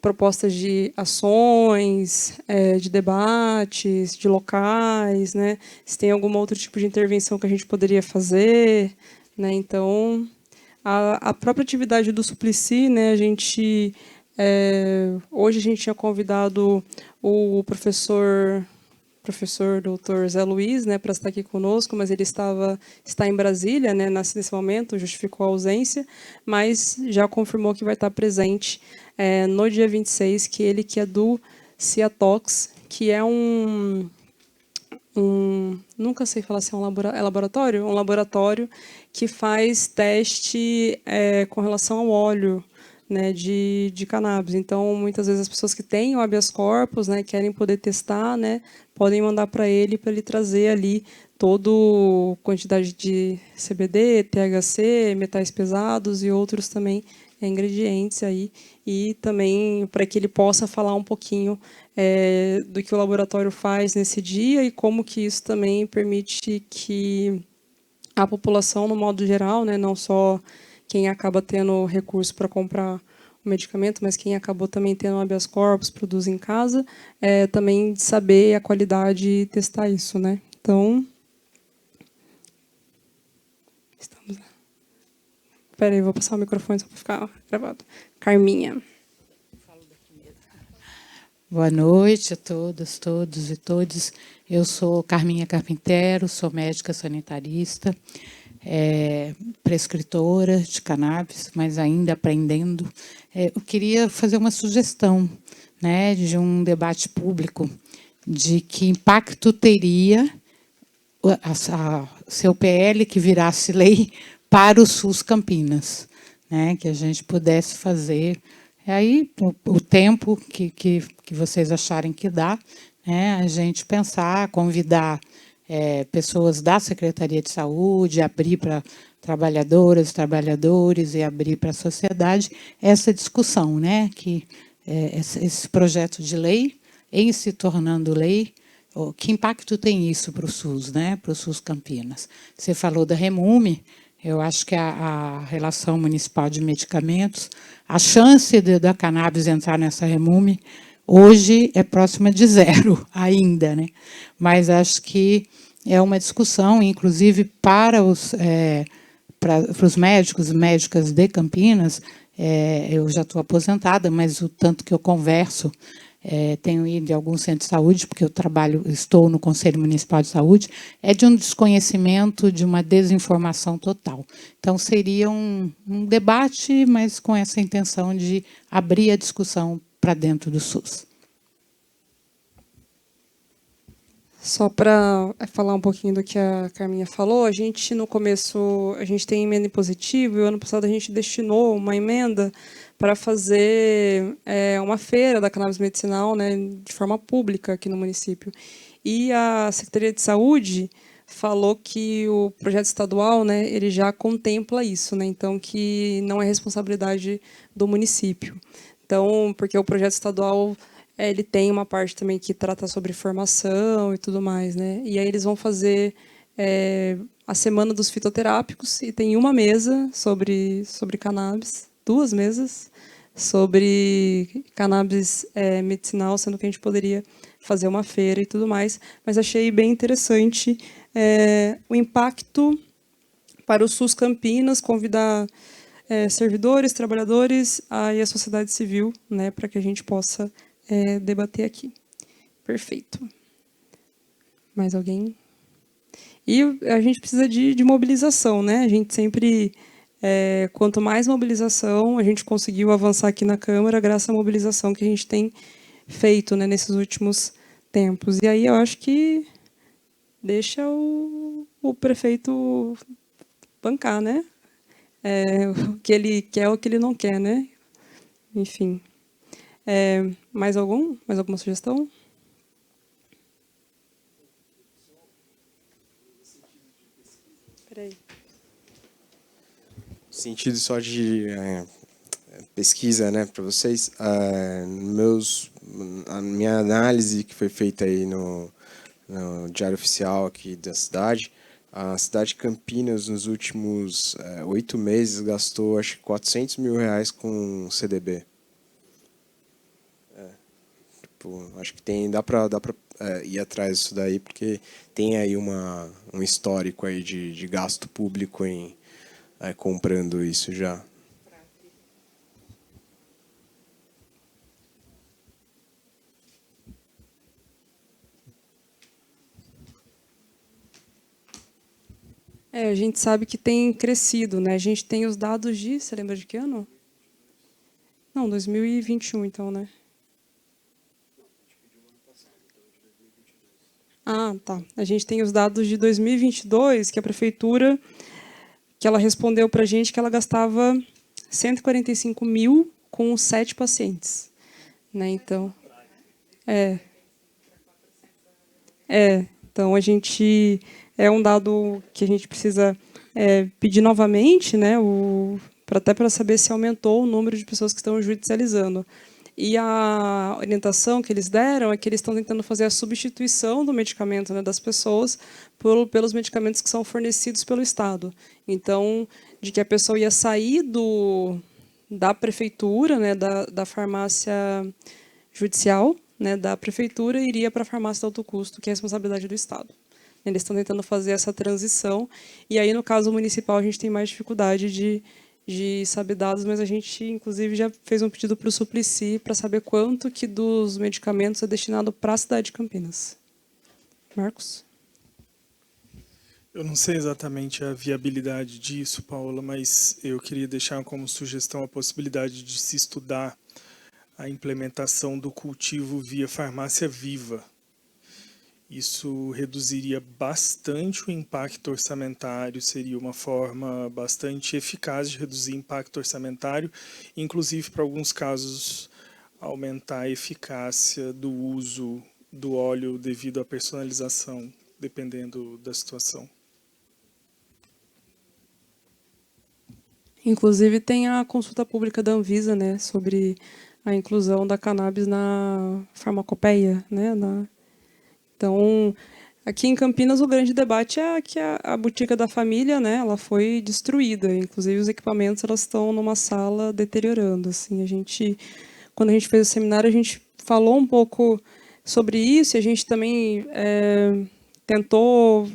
propostas de ações, de debates, de locais, né? Se tem algum outro tipo de intervenção que a gente poderia fazer, né? Então, a própria atividade do Suplicy, né? Hoje a gente tinha convidado o professor Dr. Zé Luiz, né, para estar aqui conosco, mas ele está em Brasília, né, nesse momento, justificou a ausência, mas já confirmou que vai estar presente no dia 26, que ele que é do Ciatox, que é nunca sei falar se é laboratório? Um laboratório que faz teste com relação ao óleo, né, de cannabis. Então, muitas vezes as pessoas que têm o habeas corpus, né, querem poder testar, né, podem mandar para ele trazer ali toda a quantidade de CBD, THC, metais pesados e outros também ingredientes aí, e também para que ele possa falar um pouquinho do que o laboratório faz nesse dia e como que isso também permite que a população, no modo geral, né, não só quem acaba tendo recurso para comprar o medicamento, mas quem acabou também tendo um habeas corpus, produz em casa, também de saber a qualidade e testar isso, né? Então, estamos... Espera aí, vou passar o microfone só para ficar gravado. Carminha. Boa noite a todas, todos e todes. Eu sou Carminha Carpintero, sou médica sanitarista, prescritora de cannabis, mas ainda aprendendo. Eu queria fazer uma sugestão, né, de um debate público de que impacto teria seu PL que virasse lei para o SUS Campinas, né, que a gente pudesse fazer aí o tempo que vocês acharem que dá, né, a gente pensar, convidar pessoas da Secretaria de Saúde, abrir para trabalhadoras, trabalhadores e abrir para a sociedade essa discussão, né, que esse projeto de lei, em se tornando lei, que impacto tem isso para o SUS, né, para o SUS Campinas? Você falou da Remume. Eu acho que a relação municipal de medicamentos, a chance da cannabis entrar nessa Remume, hoje é próxima de zero ainda, né? Mas acho que é uma discussão, inclusive para os médicos e médicas de Campinas. Eu já estou aposentada, mas o tanto que eu converso, tenho ido em algum centro de saúde, porque eu estou no Conselho Municipal de Saúde, é de um desconhecimento, de uma desinformação total. Então, seria um debate, mas com essa intenção de abrir a discussão para dentro do SUS. Só para falar um pouquinho do que a Carminha falou, a gente, no começo, a gente tem emenda impositiva, e o ano passado a gente destinou uma emenda para fazer uma feira da cannabis medicinal, né, de forma pública aqui no município. E a Secretaria de Saúde falou que o projeto estadual, né, ele já contempla isso, né, então que não é responsabilidade do município. Então, porque o projeto estadual ele tem uma parte também que trata sobre formação e tudo mais, né? E aí eles vão fazer a Semana dos Fitoterápicos e tem uma mesa sobre cannabis, 2 mesas sobre cannabis medicinal, sendo que a gente poderia fazer uma feira e tudo mais. Mas achei bem interessante o impacto para o SUS Campinas, convidar servidores, trabalhadores e a sociedade civil, né, para que a gente possa debater aqui. Perfeito. Mais alguém? E a gente precisa de mobilização, né? A gente sempre, quanto mais mobilização, a gente conseguiu avançar aqui na Câmara graças à mobilização que a gente tem feito, né, nesses últimos tempos. E aí eu acho que deixa o prefeito bancar, né? O que ele quer ou o que ele não quer, né? Enfim. Mais alguma sugestão? Peraí. Sentido só de pesquisa, né, para vocês. A minha análise que foi feita aí no Diário Oficial aqui da cidade, a cidade de Campinas nos últimos 8 meses gastou acho que R$400 mil com CDB. Acho que dá para ir atrás disso daí, porque tem aí um histórico aí de gasto público em comprando isso já. A gente sabe que tem crescido, né? A gente tem os dados de... Você lembra de que ano? Não, 2021, então, né? Ah, tá. A gente tem os dados de 2022, que a prefeitura, que ela respondeu para a gente que ela gastava 145 mil com 7 pacientes. Né? Então, então, a gente... É um dado que a gente precisa pedir novamente, né, até para saber se aumentou o número de pessoas que estão judicializando. E a orientação que eles deram é que eles estão tentando fazer a substituição do medicamento, né, das pessoas pelos medicamentos que são fornecidos pelo Estado. Então, de que a pessoa ia sair da prefeitura, né, da farmácia judicial, né, da prefeitura, iria para a farmácia de alto custo, que é a responsabilidade do Estado. Eles estão tentando fazer essa transição, e aí, no caso municipal, a gente tem mais dificuldade de saber dados, mas a gente, inclusive, já fez um pedido para o Suplicy para saber quanto que dos medicamentos é destinado para a cidade de Campinas. Marcos? Eu não sei exatamente a viabilidade disso, Paola, mas eu queria deixar como sugestão a possibilidade de se estudar a implementação do cultivo via farmácia viva. Isso reduziria bastante o impacto orçamentário, seria uma forma bastante eficaz de reduzir impacto orçamentário, inclusive para alguns casos aumentar a eficácia do uso do óleo devido à personalização, dependendo da situação. Inclusive, tem a consulta pública da Anvisa, né, sobre a inclusão da cannabis na farmacopeia, né, Então, aqui em Campinas, o grande debate é que a botica da família, né, ela foi destruída. Inclusive, os equipamentos elas estão numa sala deteriorando. Assim, quando a gente fez o seminário, a gente falou um pouco sobre isso. E a gente também tentou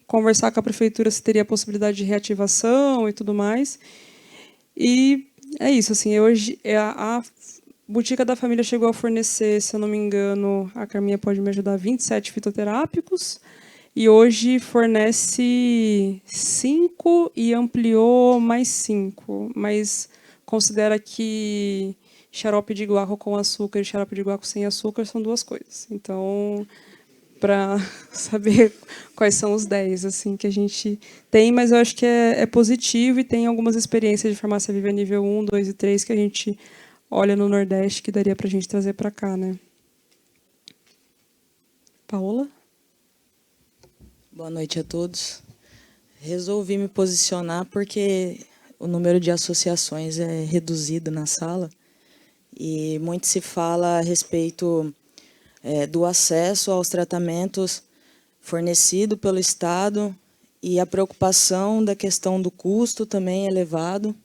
conversar com a prefeitura se teria a possibilidade de reativação e tudo mais. E é isso. Assim, hoje a Botica da Família chegou a fornecer, se eu não me engano, a Carminha pode me ajudar, 27 fitoterápicos, e hoje fornece 5 e ampliou mais 5, mas considera que xarope de guaco com açúcar e xarope de guaco sem açúcar são duas coisas. Então, para saber quais são os 10 assim, que a gente tem, mas eu acho que é positivo e tem algumas experiências de farmácia viva nível 1, 2 e 3 que a gente olha no Nordeste que daria para a gente trazer para cá, né? Paola? Boa noite a todos. Resolvi me posicionar porque o número de associações é reduzido na sala e muito se fala a respeito do acesso aos tratamentos fornecido pelo Estado e a preocupação da questão do custo também elevado.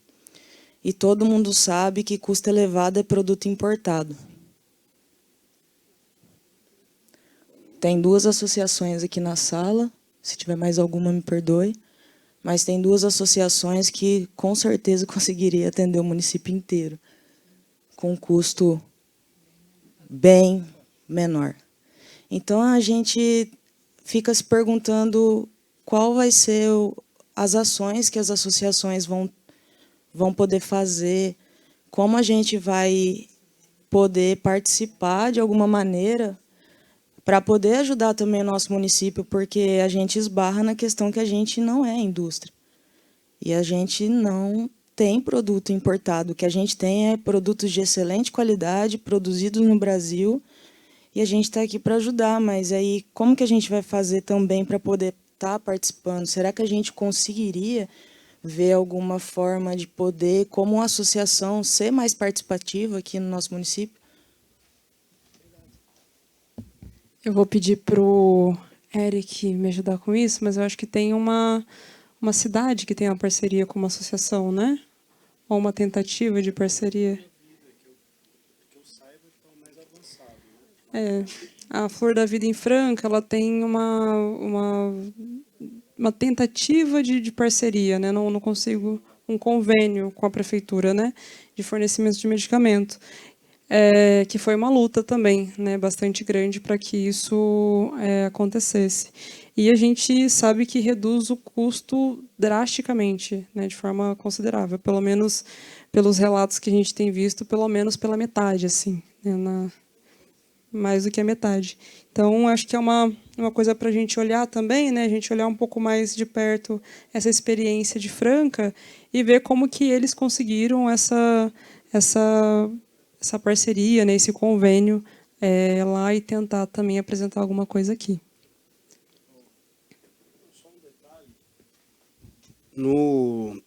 E todo mundo sabe que custo elevado é produto importado. Tem 2 associações aqui na sala, se tiver mais alguma me perdoe, mas tem 2 associações que com certeza conseguiria atender o município inteiro, com um custo bem menor. Então a gente fica se perguntando qual vai ser as ações que as associações vão poder fazer, como a gente vai poder participar de alguma maneira para poder ajudar também o nosso município, porque a gente esbarra na questão que a gente não é indústria. E a gente não tem produto importado. O que a gente tem é produtos de excelente qualidade, produzidos no Brasil, e a gente está aqui para ajudar. Mas aí, como que a gente vai fazer também para poder estar participando? Será que a gente conseguiria ver alguma forma de poder, como uma associação, ser mais participativa aqui no nosso município? Eu vou pedir para o Eric me ajudar com isso, mas eu acho que tem uma cidade que tem uma parceria com uma associação, né? Ou uma tentativa de parceria. A Flor da Vida em Franca, ela tem uma tentativa de parceria, né? Não consigo um convênio com a prefeitura, né? De fornecimento de medicamento, que foi uma luta também, né? Bastante grande para que isso acontecesse. E a gente sabe que reduz o custo drasticamente, né? De forma considerável, pelo menos pelos relatos que a gente tem visto, pelo menos pela metade, assim, né? Mais do que a metade. Então, acho que é uma coisa para a gente olhar também, né? A gente olhar um pouco mais de perto essa experiência de Franca e ver como que eles conseguiram essa parceria, né? Esse convênio lá e tentar também apresentar alguma coisa aqui. No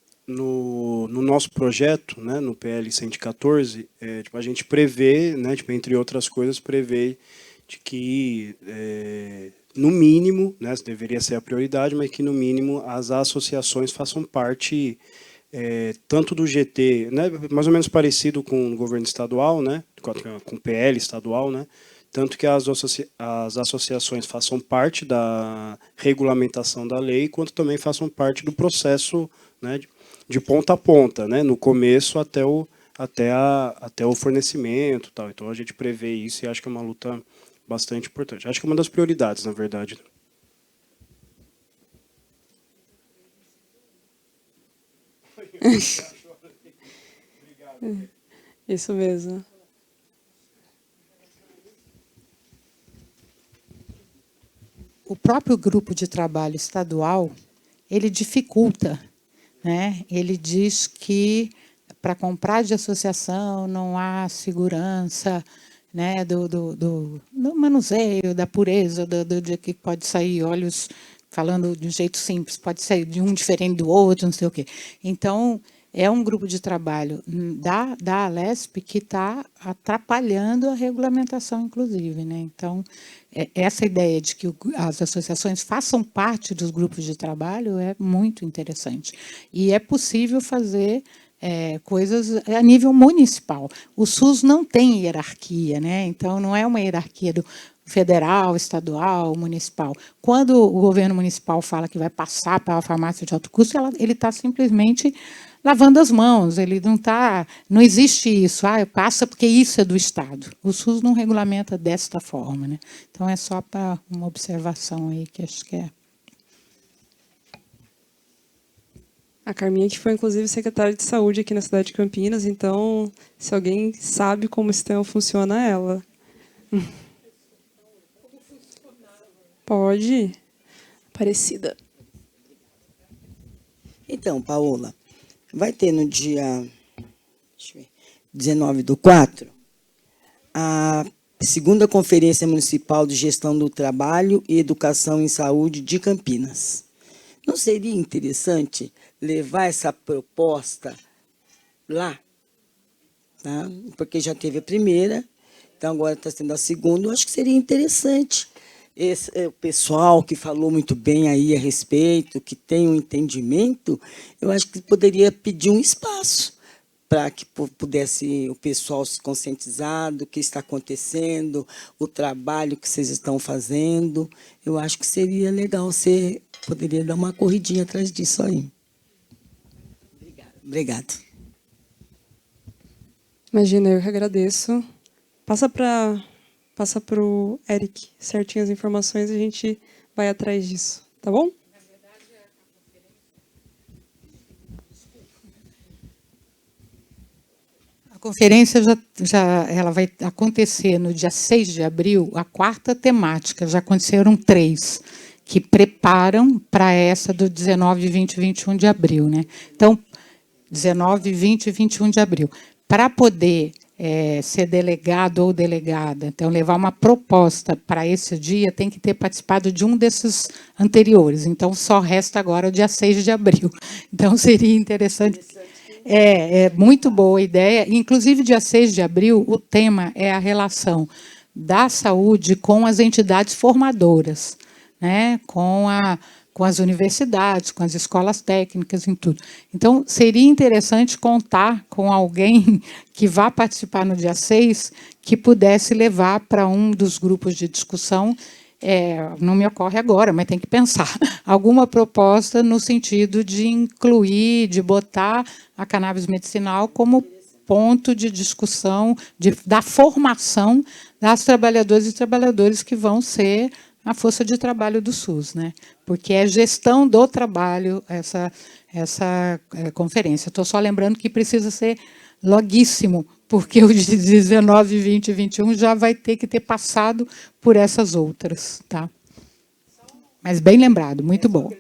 nosso projeto, né, no PL 114, a gente prevê, né, entre outras coisas, prevê de que, no mínimo, né, deveria ser a prioridade, mas que, no mínimo, as associações façam parte tanto do GT, né, mais ou menos parecido com o governo estadual, né, com o PL estadual, né, tanto que as associações façam parte da regulamentação da lei, quanto também façam parte do processo, né, de ponta a ponta, né, no começo até o fornecimento, tal. Então a gente prevê isso e acho que é uma luta bastante importante. Acho que é uma das prioridades, na verdade. Isso mesmo. O próprio grupo de trabalho estadual, ele dificulta, né? Ele diz que para comprar de associação não há segurança, né, do manuseio, da pureza, de que pode sair óleos, falando de um jeito simples, pode sair de um diferente do outro, não sei o quê. Então, é um grupo de trabalho da Alesp que está atrapalhando a regulamentação, inclusive, né? Então, essa ideia de que as associações façam parte dos grupos de trabalho é muito interessante. E é possível fazer coisas a nível municipal. O SUS não tem hierarquia, né? Então, não é uma hierarquia do federal, estadual, municipal. Quando o governo municipal fala que vai passar para a farmácia de alto custo, ele está simplesmente lavando as mãos, ele não existe isso, passa porque isso é do Estado. O SUS não regulamenta desta forma, né? Então é só para uma observação aí que acho que é. A Carminha, que foi, inclusive, secretária de saúde aqui na cidade de Campinas, então, se alguém sabe como o sistema funciona, é ela. Pode. Aparecida. Então, Paola, vai ter no dia 19/4 a segunda Conferência Municipal de Gestão do Trabalho e Educação em Saúde de Campinas. Não seria interessante levar essa proposta lá? Tá? Porque já teve a primeira, então agora está sendo a segunda. Eu acho que seria interessante. O pessoal que falou muito bem aí a respeito, que tem um entendimento, eu acho que poderia pedir um espaço para que pudesse o pessoal se conscientizar do que está acontecendo, o trabalho que vocês estão fazendo. Eu acho que seria legal, você poderia dar uma corridinha atrás disso aí. Obrigada. Imagina, eu que agradeço. Passa para o Eric certinho as informações e a gente vai atrás disso, tá bom? A conferência ela vai acontecer no dia 6 de abril, a 4ª temática, já aconteceram 3, que preparam para essa do 19, 20 e 21 de abril, né? Então, 19, 20 e 21 de abril. Para poder ser delegado ou delegada, então levar uma proposta para esse dia, tem que ter participado de um desses anteriores. Então, só resta agora o dia 6 de abril. Então, seria interessante. É muito boa a ideia. Inclusive, dia 6 de abril, o tema é a relação da saúde com as entidades formadoras, né? Com as universidades, com as escolas técnicas, em tudo. Então, seria interessante contar com alguém que vá participar no dia 6, que pudesse levar para um dos grupos de discussão, não me ocorre agora, mas tem que pensar, alguma proposta no sentido de incluir, de botar a cannabis medicinal como ponto de discussão da formação das trabalhadoras e trabalhadores que vão ser a força de trabalho do SUS, né? Porque é gestão do trabalho essa conferência. Estou só lembrando que precisa ser loguíssimo, porque o de 19, 20 e 21 já vai ter que ter passado por essas outras, tá? Mas bem lembrado, muito bom.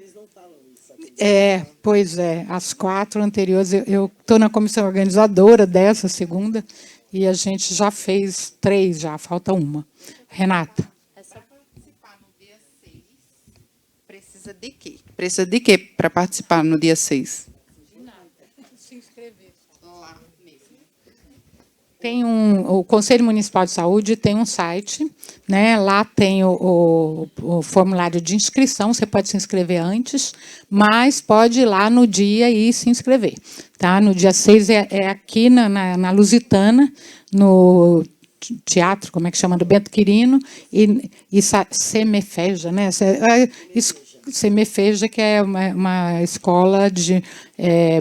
Pois é, as 4 anteriores, eu estou na comissão organizadora dessa segunda, e a gente já fez 3, já falta uma. Renata. Precisa de quê? Precisa de quê para participar no dia 6? De nada. Se inscrever. Lá mesmo. Tem o Conselho Municipal de Saúde tem um site, né? Lá tem o formulário de inscrição, você pode se inscrever antes, mas pode ir lá no dia e se inscrever. Tá? No dia 6 é aqui na Lusitana, no teatro, como é que chama, do Bento Quirino, e Semefeja, né? Semefeja, que é uma escola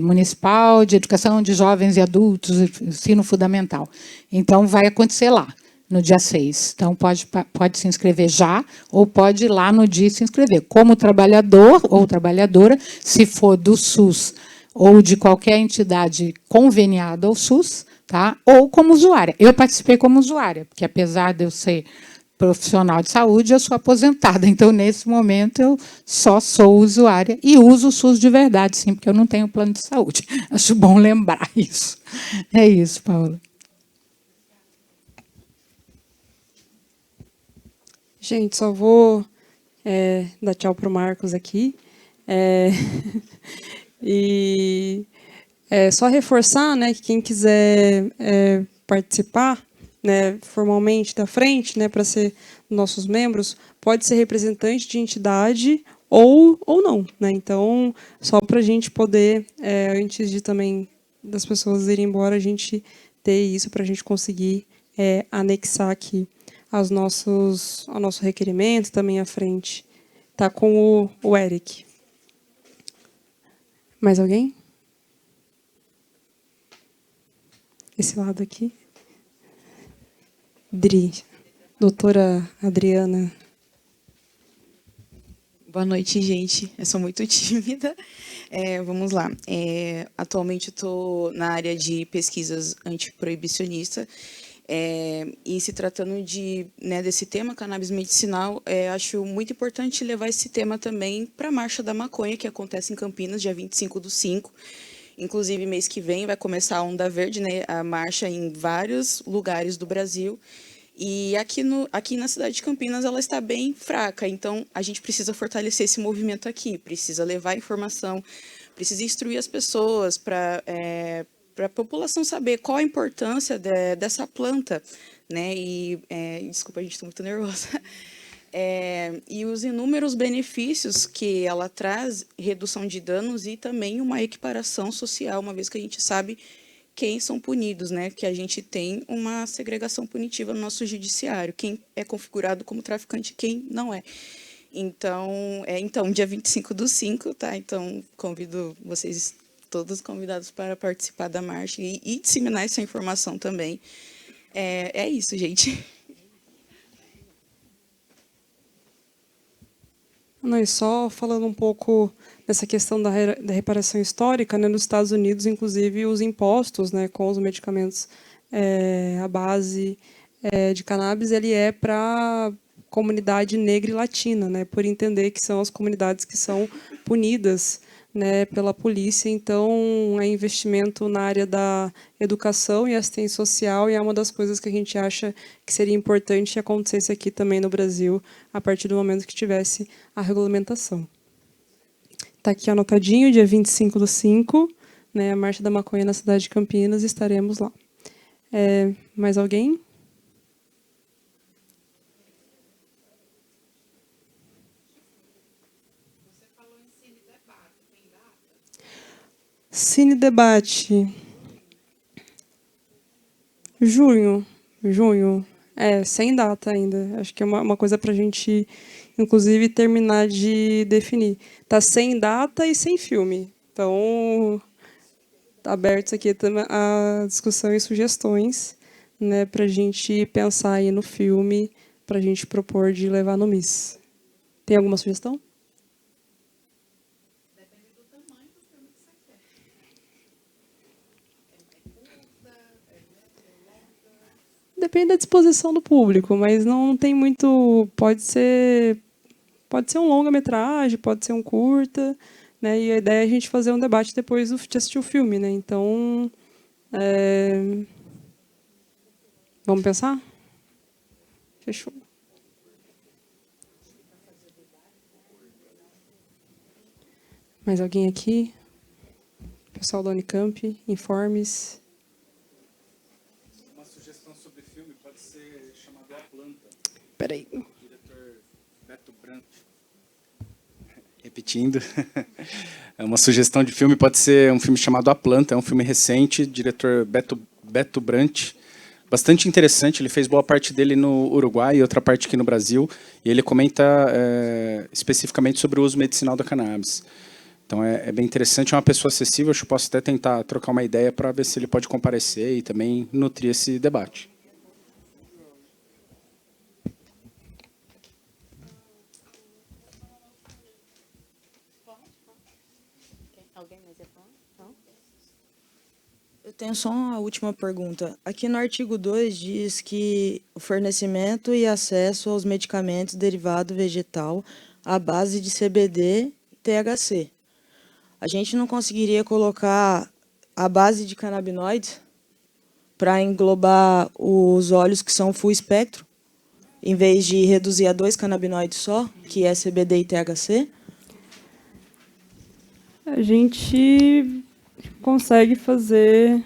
municipal de educação de jovens e adultos, ensino fundamental. Então, vai acontecer lá, no dia 6. Então, pode se inscrever já, ou pode ir lá no dia se inscrever. Como trabalhador ou trabalhadora, se for do SUS ou de qualquer entidade conveniada ao SUS, tá? Ou como usuária. Eu participei como usuária, porque apesar de eu ser profissional de saúde, eu sou aposentada. Então, nesse momento, eu só sou usuária e uso o SUS de verdade, sim, porque eu não tenho plano de saúde. Acho bom lembrar isso. É isso, Paula. Gente, só vou dar tchau para o Marcos aqui. E só reforçar, né, que quem quiser participar, né, formalmente da frente, né, para ser nossos membros, pode ser representante de entidade ou não, né? Então, só para a gente poder, antes de também das pessoas irem embora, a gente ter isso para a gente conseguir anexar aqui ao nosso requerimento também à frente. Tá com o Eric. Mais alguém? Esse lado aqui. Doutora Adriana. Boa noite, gente. Eu sou muito tímida. Vamos lá. Atualmente estou na área de pesquisas antiproibicionista. E se tratando desse tema, cannabis medicinal, acho muito importante levar esse tema também para a Marcha da Maconha, que acontece em Campinas, dia 25/5. Inclusive, mês que vem vai começar a Onda Verde, né, a marcha em vários lugares do Brasil. E aqui na cidade de Campinas ela está bem fraca, então a gente precisa fortalecer esse movimento aqui, precisa levar informação, precisa instruir as pessoas para a população saber qual a importância dessa planta, né? E desculpa, a gente está muito nervosa. E os inúmeros benefícios que ela traz, redução de danos e também uma equiparação social, uma vez que a gente sabe quem são punidos, né? Que a gente tem uma segregação punitiva no nosso judiciário, quem é configurado como traficante e quem não é. Então, dia 25/5, tá? Então, convido vocês todos convidados para participar da marcha e disseminar essa informação também. É isso, gente. Não, e só falando um pouco dessa questão da reparação histórica, né, nos Estados Unidos, inclusive, os impostos, né, com os medicamentos à base de cannabis, ele é para comunidade negra e latina, né, por entender que são as comunidades que são punidas, né, pela polícia. Então, é investimento na área da educação e assistência social, e é uma das coisas que a gente acha que seria importante que acontecesse aqui também no Brasil, a partir do momento que tivesse a regulamentação. Está aqui anotadinho, dia 25/5, né, a Marcha da Maconha na cidade de Campinas, estaremos lá. Mais alguém? Cine Debate. Junho. Sem data ainda. Acho que é uma coisa para a gente, inclusive, terminar de definir. Está sem data e sem filme. Então, tá abertos aqui a discussão e sugestões, né, para a gente pensar aí no filme, para a gente propor de levar no MIS. Tem alguma sugestão? Depende da disposição do público, mas não tem muito. Pode ser um longa-metragem, pode ser um curta, né? E a ideia é a gente fazer um debate depois de assistir o filme, né? Então, vamos pensar? Fechou. Mais alguém aqui? Pessoal da Unicamp, informes. Peraí. Repetindo. É uma sugestão de filme, pode ser um filme chamado A Planta, é um filme recente, diretor Beto Brant. Bastante interessante, ele fez boa parte dele no Uruguai e outra parte aqui no Brasil, e ele comenta especificamente sobre o uso medicinal da cannabis. Então é bem interessante, é uma pessoa acessível, acho que posso até tentar trocar uma ideia para ver se ele pode comparecer e também nutrir esse debate. Eu tenho só uma última pergunta. Aqui no artigo 2 diz que o fornecimento e acesso aos medicamentos derivado vegetal à base de CBD e THC. A gente não conseguiria colocar a base de canabinoides para englobar os óleos que são full espectro, em vez de reduzir a 2 canabinoides só, que é CBD e THC? A gente consegue fazer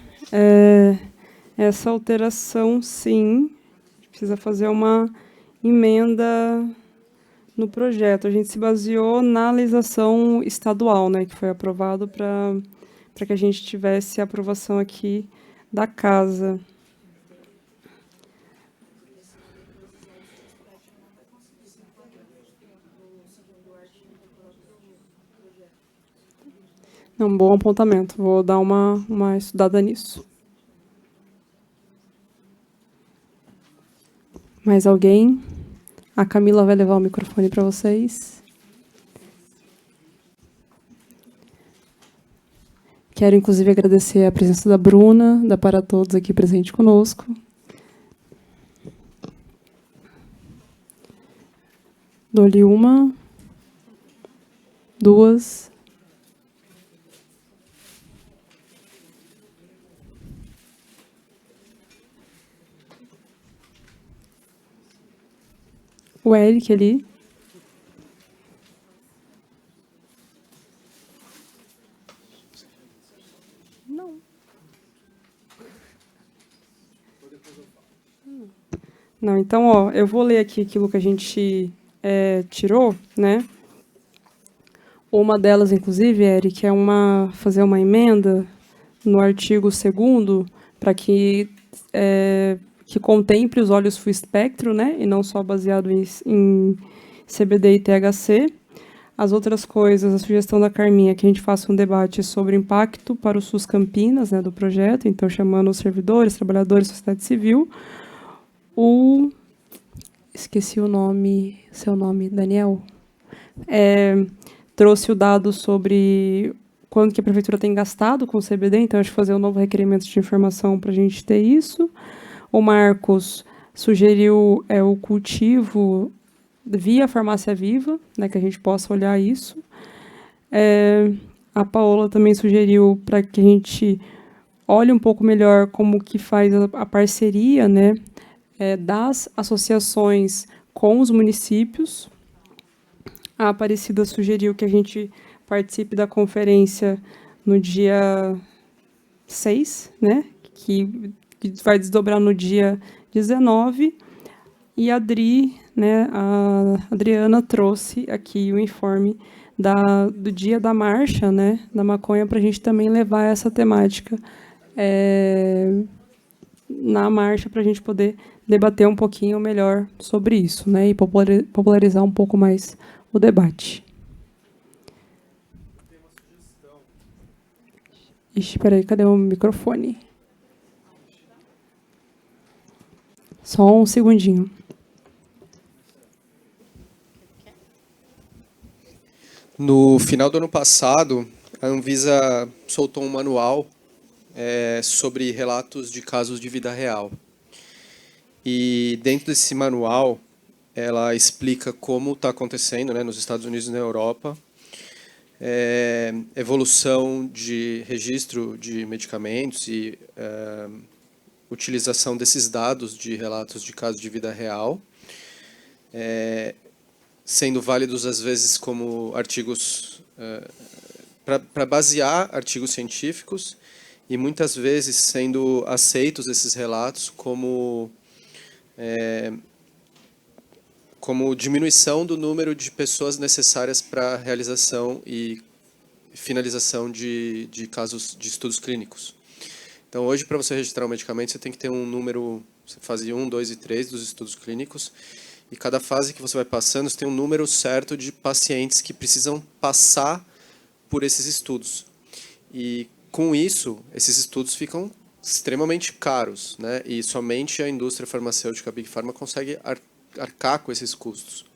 essa alteração, sim. A gente precisa fazer uma emenda no projeto. A gente se baseou na legislação estadual, né, que foi aprovado para que a gente tivesse a aprovação aqui da casa. É um bom apontamento. Vou dar uma estudada nisso. Mais alguém? A Camila vai levar o microfone para vocês. Quero, inclusive, agradecer a presença da Bruna, da Para Todos aqui presente conosco. Dou-lhe 1, 2. O Eric ali. Não. Não, então, ó, eu vou ler aqui aquilo que a gente tirou, né? Uma delas, inclusive, Eric, é fazer uma emenda no artigo 2º para que contemple os óleos full espectro, né, e não só baseado em CBD e THC. As outras coisas, a sugestão da Carminha é que a gente faça um debate sobre o impacto para o SUS Campinas, né, do projeto, então chamando os servidores, trabalhadores, sociedade civil. Esqueci o nome, seu nome, Daniel, trouxe o dado sobre quanto que a prefeitura tem gastado com o CBD, então acho que fazer um novo requerimento de informação para a gente ter isso. O Marcos sugeriu o cultivo via farmácia viva, né, que a gente possa olhar isso. A Paola também sugeriu para que a gente olhe um pouco melhor como que faz a parceria, né, das associações com os municípios. A Aparecida sugeriu que a gente participe da conferência no dia 6, né, que vai desdobrar no dia 19, e a Adriana trouxe aqui o informe do dia da marcha, né, da maconha, para a gente também levar essa temática na marcha, para a gente poder debater um pouquinho melhor sobre isso, né, e popularizar um pouco mais o debate. Ixi, peraí, cadê o microfone? Só um segundinho. No final do ano passado, a Anvisa soltou um manual sobre relatos de casos de vida real. E dentro desse manual, ela explica como está acontecendo, né, nos Estados Unidos e na Europa, evolução de registro de medicamentos e utilização desses dados de relatos de casos de vida real, sendo válidos às vezes como artigos para basear artigos científicos, e muitas vezes sendo aceitos esses relatos como como diminuição do número de pessoas necessárias para a realização e finalização de casos de estudos clínicos. Então, hoje, para você registrar um medicamento, você tem que ter um número, você fase 1, 2 e 3 dos estudos clínicos, e cada fase que você vai passando, você tem um número certo de pacientes que precisam passar por esses estudos. E, com isso, esses estudos ficam extremamente caros, né? E somente a indústria farmacêutica Big Pharma consegue arcar com esses custos.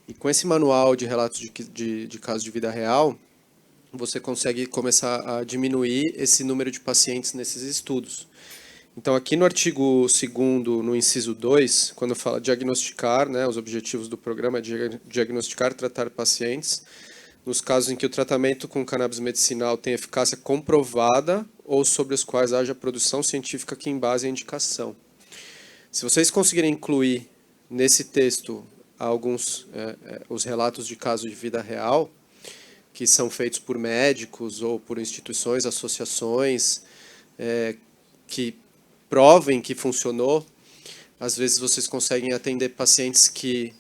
E com esse manual de relatos de casos de vida real, você consegue começar a diminuir esse número de pacientes nesses estudos. Então, aqui no artigo 2º, no inciso 2, quando fala diagnosticar, né, os objetivos do programa é diagnosticar, tratar pacientes, nos casos em que o tratamento com cannabis medicinal tem eficácia comprovada ou sobre os quais haja produção científica que embase a indicação. Se vocês conseguirem incluir nesse texto alguns os relatos de casos de vida real, que são feitos por médicos ou por instituições, associações, que provem que funcionou, às vezes vocês conseguem atender pacientes que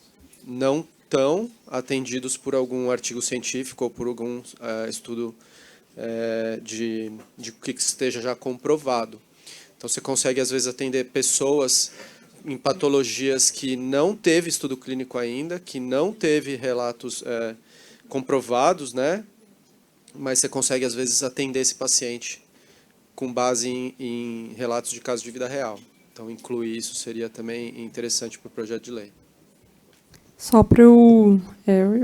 não estão atendidos por algum artigo científico ou por algum estudo de que esteja já comprovado. Então, você consegue, às vezes, atender pessoas em patologias que não teve estudo clínico ainda, que não teve relatos comprovados, né? Mas você consegue, às vezes, atender esse paciente com base em relatos de casos de vida real. Então, incluir isso seria também interessante para o projeto de lei. Só para eu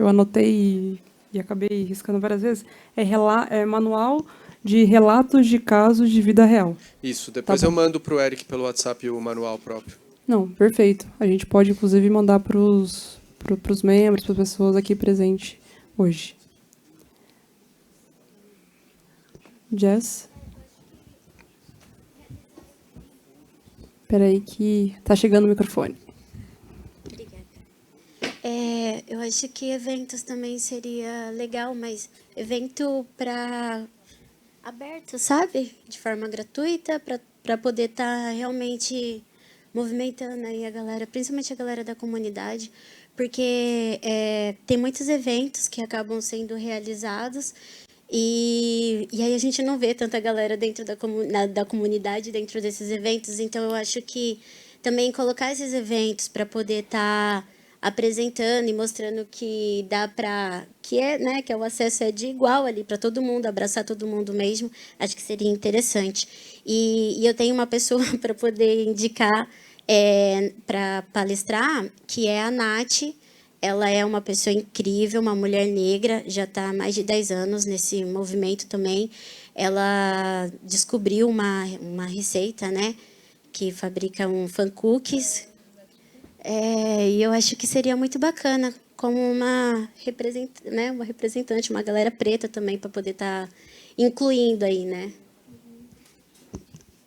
anotei e acabei riscando várias vezes, é manual de relatos de casos de vida real. Isso, depois eu mando para o Eric pelo WhatsApp o manual próprio. Não, perfeito. A gente pode, inclusive, mandar para os membros, para as pessoas aqui presentes hoje. Jess? Espera aí que tá chegando o microfone. Obrigada. Eu acho que eventos também seria legal, mas evento para aberto, sabe? De forma gratuita, para poder estar realmente movimentando aí a galera, principalmente a galera da comunidade, porque tem muitos eventos que acabam sendo realizados e aí a gente não vê tanta galera dentro da comunidade, dentro desses eventos. Então, eu acho que também colocar esses eventos para poder estar apresentando e mostrando que dá para... que o acesso é de igual ali para todo mundo, abraçar todo mundo mesmo, acho que seria interessante. E eu tenho uma pessoa para poder indicar para palestrar, que é a Nath. Ela é uma pessoa incrível, uma mulher negra, já está há mais de 10 anos nesse movimento também. Ela descobriu uma receita, né, que fabrica fan cookies. E eu acho que seria muito bacana, como uma representante, uma galera preta também, para poder estar incluindo aí, né?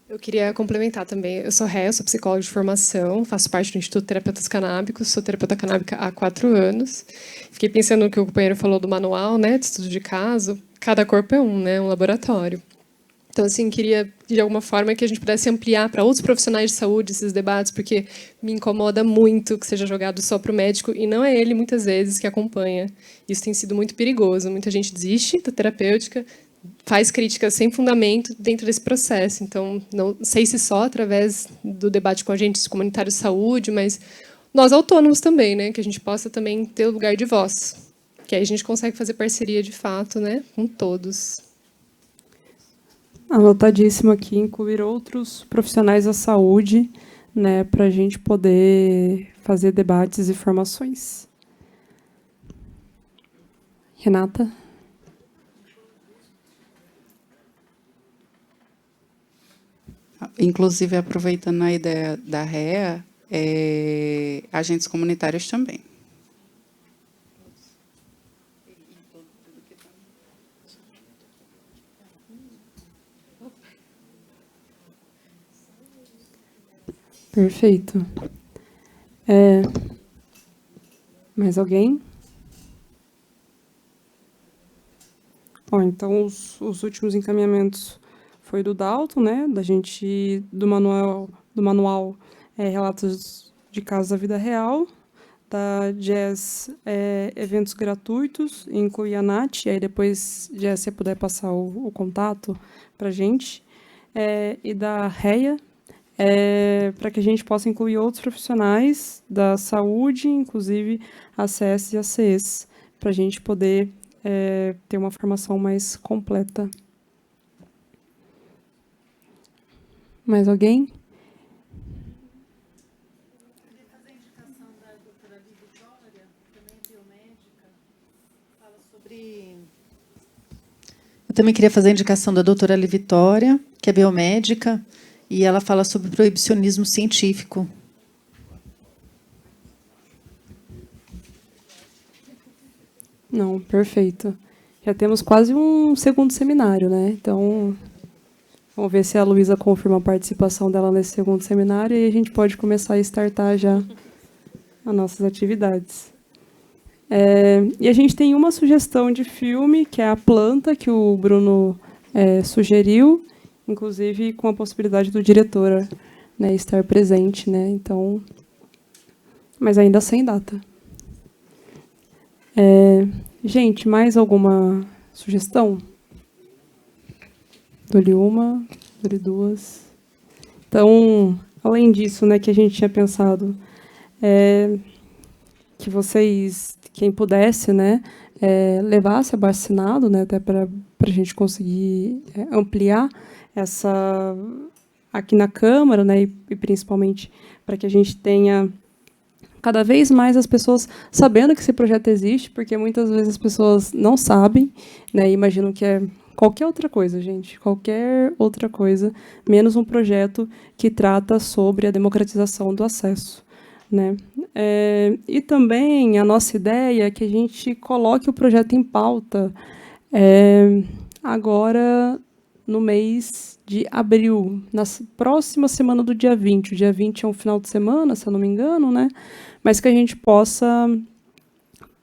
Eu queria complementar também. Eu sou sou psicóloga de formação, faço parte do Instituto Terapeutas Canábicos, sou terapeuta canábica há 4 anos. Fiquei pensando no que o companheiro falou do manual, né, de estudo de caso. Cada corpo é um laboratório. Então, assim, queria, de alguma forma, que a gente pudesse ampliar para outros profissionais de saúde esses debates, porque me incomoda muito que seja jogado só para o médico, e não é ele, muitas vezes, que acompanha. Isso tem sido muito perigoso. Muita gente desiste da terapêutica, faz críticas sem fundamento dentro desse processo. Então, não sei se só através do debate com agentes comunitários de saúde, mas nós autônomos também, né, que a gente possa também ter o lugar de voz, que aí a gente consegue fazer parceria de fato, né, com todos. Anotadíssimo aqui, incluir outros profissionais da saúde, né, para a gente poder fazer debates e formações. Renata? Inclusive, aproveitando a ideia da REA, agentes comunitários também. Perfeito. Mais alguém? Então, os últimos encaminhamentos foi do Dalton, né? Do manual relatos de casos da vida real, da Jazz eventos gratuitos, inclui a Nath, e aí depois, Jazz, se você puder passar o contato para a gente, e da REA, para que a gente possa incluir outros profissionais da saúde, inclusive ACS e ACEs, para a gente poder ter uma formação mais completa. Mais alguém? Eu também queria fazer a indicação da doutora Ali Vitória, que é biomédica, e ela fala sobre proibicionismo científico. Não, perfeito. Já temos quase um segundo seminário, né? Então, vamos ver se a Luísa confirma a participação dela nesse segundo seminário e a gente pode começar a startar já as nossas atividades. E a gente tem uma sugestão de filme, que é A Planta, que o Bruno sugeriu, inclusive com a possibilidade do diretor, né, estar presente, né? Então, mas ainda sem data. Gente, mais alguma sugestão? Dou-lhe uma, dou-lhe duas. Então, além disso, né, que a gente tinha pensado que vocês, quem pudesse, né, levasse abaixo-assinado, né, até para a gente conseguir ampliar essa aqui na Câmara, né, e principalmente para que a gente tenha cada vez mais as pessoas sabendo que esse projeto existe, porque muitas vezes as pessoas não sabem, né, e imaginam que é qualquer outra coisa, gente, qualquer outra coisa, menos um projeto que trata sobre a democratização do acesso, né? E também a nossa ideia é que a gente coloque o projeto em pauta agora no mês de abril, na próxima semana do dia 20. O dia 20 é um final de semana, se eu não me engano, né? Mas que a gente possa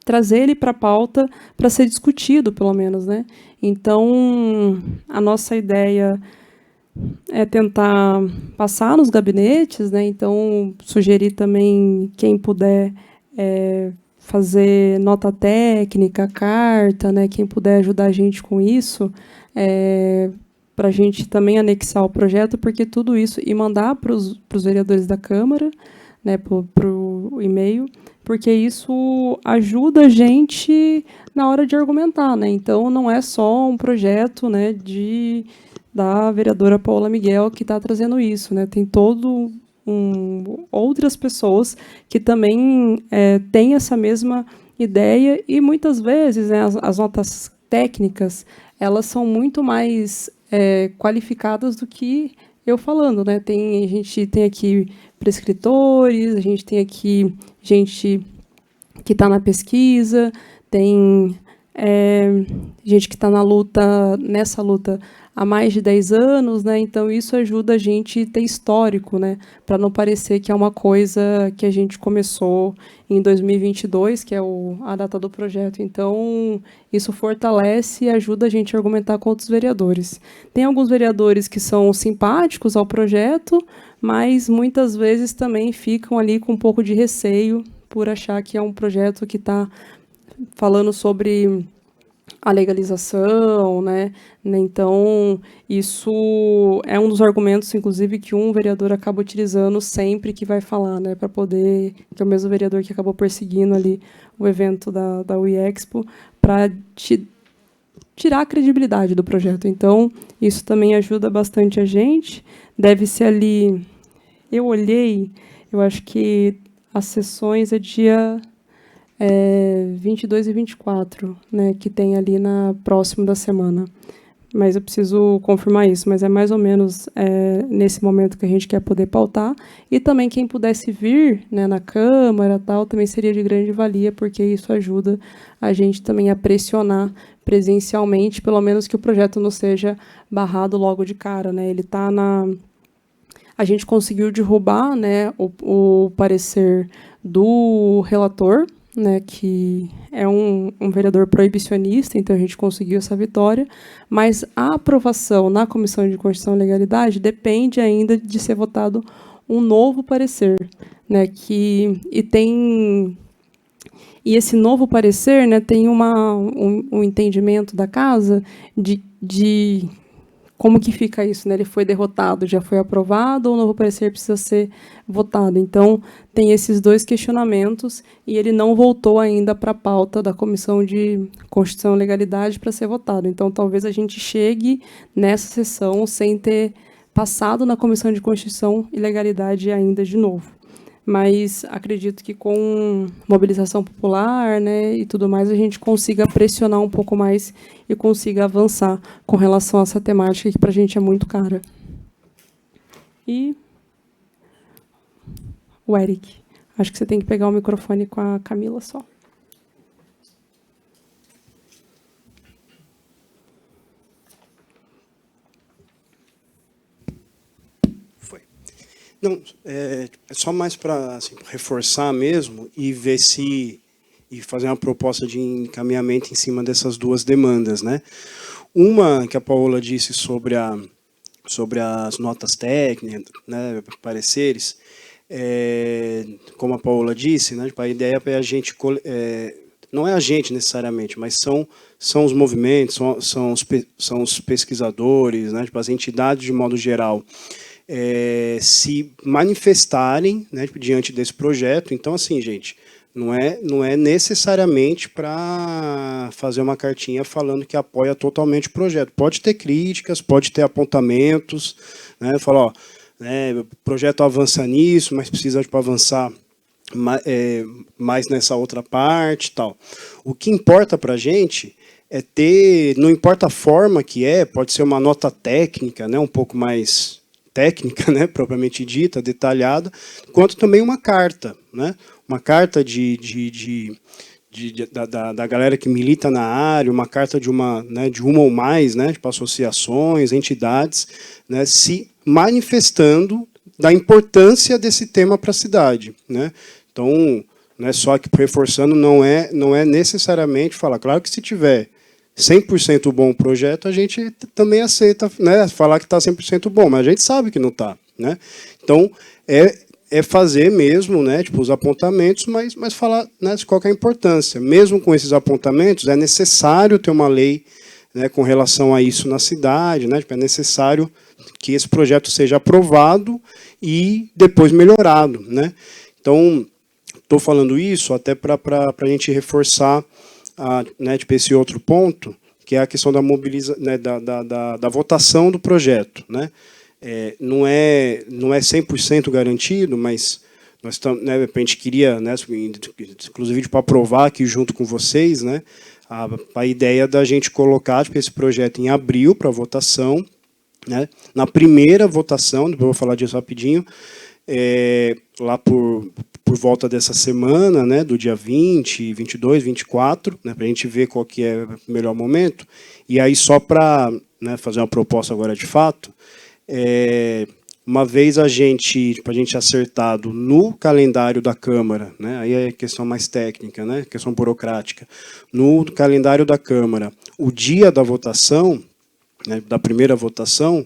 trazer ele para a pauta para ser discutido, pelo menos, né? Então, a nossa ideia é tentar passar nos gabinetes, né? Então, sugerir também, quem puder, fazer nota técnica, carta, né? Quem puder ajudar a gente com isso, para a gente também anexar o projeto, porque tudo isso, e mandar para os vereadores da Câmara, né, para o e-mail, porque isso ajuda a gente na hora de argumentar, né? Então, não é só um projeto, né, da vereadora Paula Miguel que está trazendo isso, né? Tem outras pessoas que também têm essa mesma ideia e muitas vezes, né, as notas técnicas, elas são muito mais qualificadas do que eu falando, né? A gente tem aqui prescritores, a gente tem aqui gente que está na pesquisa, tem gente que está nessa luta há mais de 10 anos, né? Então isso ajuda a gente a ter histórico, né? Para não parecer que é uma coisa que a gente começou em 2022, que é a data do projeto. Então isso fortalece e ajuda a gente a argumentar com outros vereadores. Tem alguns vereadores que são simpáticos ao projeto, mas muitas vezes também ficam ali com um pouco de receio por achar que é um projeto que está falando sobre a legalização, né? Então, isso é um dos argumentos, inclusive, que um vereador acaba utilizando sempre que vai falar, né? Para poder, que é o mesmo vereador que acabou perseguindo ali o evento da UIExpo, para tirar a credibilidade do projeto. Então, isso também ajuda bastante a gente. Deve ser ali, eu olhei, eu acho que as sessões é dia 22 e 24, né, que tem ali próximo da semana. Mas eu preciso confirmar isso, mas é mais ou menos nesse momento que a gente quer poder pautar. E também quem pudesse vir, né, na Câmara, tal, também seria de grande valia, porque isso ajuda a gente também a pressionar presencialmente, pelo menos que o projeto não seja barrado logo de cara, né? Ele está a gente conseguiu derrubar, né, o parecer do relator, né, que é um vereador proibicionista, então a gente conseguiu essa vitória, mas a aprovação na Comissão de Constituição e Legalidade depende ainda de ser votado um novo parecer, né, e esse novo parecer, né, tem um entendimento da casa de como que fica isso, né? Ele foi derrotado, já foi aprovado, ou o novo parecer precisa ser votado? Então, tem esses dois questionamentos e ele não voltou ainda para a pauta da Comissão de Constituição e Legalidade para ser votado. Então, talvez a gente chegue nessa sessão sem ter passado na Comissão de Constituição e Legalidade ainda de novo. Mas acredito que com mobilização popular, né, e tudo mais, a gente consiga pressionar um pouco mais e consiga avançar com relação a essa temática que para a gente é muito cara. E o Eric, acho que você tem que pegar o microfone com a Camila só. Não, é só mais para assim, reforçar mesmo e ver se e fazer uma proposta de encaminhamento em cima dessas duas demandas, né? Uma que a Paola disse sobre as notas técnicas, né, pareceres, como a Paola disse, né, a ideia é a gente não é a gente necessariamente, mas são os movimentos, são os pesquisadores, né, tipo, as entidades de modo geral. Se manifestarem, né, diante desse projeto. Então, assim, gente, não é necessariamente para fazer uma cartinha falando que apoia totalmente o projeto. Pode ter críticas, pode ter apontamentos, né, falar, ó, né, o projeto avança nisso, mas precisa tipo, avançar mais nessa outra parte e tal. O que importa para a gente é ter, não importa a forma que pode ser uma nota técnica, né, um pouco mais técnica, né, propriamente dita, detalhada, quanto também uma carta, né, uma carta da galera que milita na área, uma carta de uma ou mais, né, tipo associações, entidades, né, se manifestando da importância desse tema para a cidade, né. Então, né, só que reforçando, não é necessariamente falar, claro que se tiver 100% bom o projeto, a gente também aceita, né, falar que está 100% bom, mas a gente sabe que não está, né? Então, é fazer mesmo, né, tipo, os apontamentos, mas falar, né, de qual que é a importância. Mesmo com esses apontamentos, é necessário ter uma lei, né, com relação a isso na cidade, né, tipo, é necessário que esse projeto seja aprovado e depois melhorado, né? Então, estou falando isso até para a gente reforçar né, tipo esse outro ponto, que é a questão da né, da votação do projeto, né? Não é 100% garantido, mas nós estamos, né, a gente queria, né, inclusive para aprovar aqui junto com vocês, né, a ideia da gente colocar tipo, esse projeto em abril para votação, né? Na primeira votação, depois eu vou falar disso rapidinho, lá por volta dessa semana, né, do dia 20, 22, 24, né, para a gente ver qual que é o melhor momento. E aí, só para, né, fazer uma proposta agora de fato, uma vez a gente acertado no calendário da Câmara, né, aí é questão mais técnica, né, questão burocrática, no calendário da Câmara, o dia da votação, né, da primeira votação,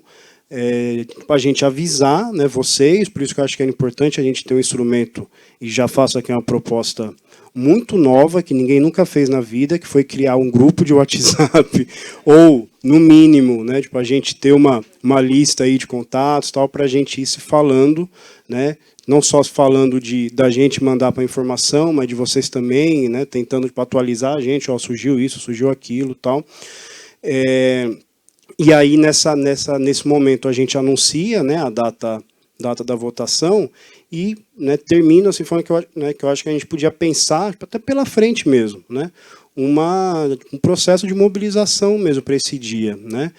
a gente avisar, né, vocês, por isso que eu acho que é importante a gente ter um instrumento, e já faço aqui uma proposta muito nova, que ninguém nunca fez na vida, que foi criar um grupo de WhatsApp, ou, no mínimo, né, tipo, a gente ter uma lista aí de contatos, tal, para a gente ir se falando, né, não só falando da gente mandar para a informação, mas de vocês também, né, tentando tipo, atualizar a gente, ó, surgiu isso, surgiu aquilo, tal. E aí, nesse momento, a gente anuncia, né, a data da votação e, né, termina assim, falando que eu acho que a gente podia pensar, até pela frente mesmo, né, um processo de mobilização mesmo para esse dia. Né?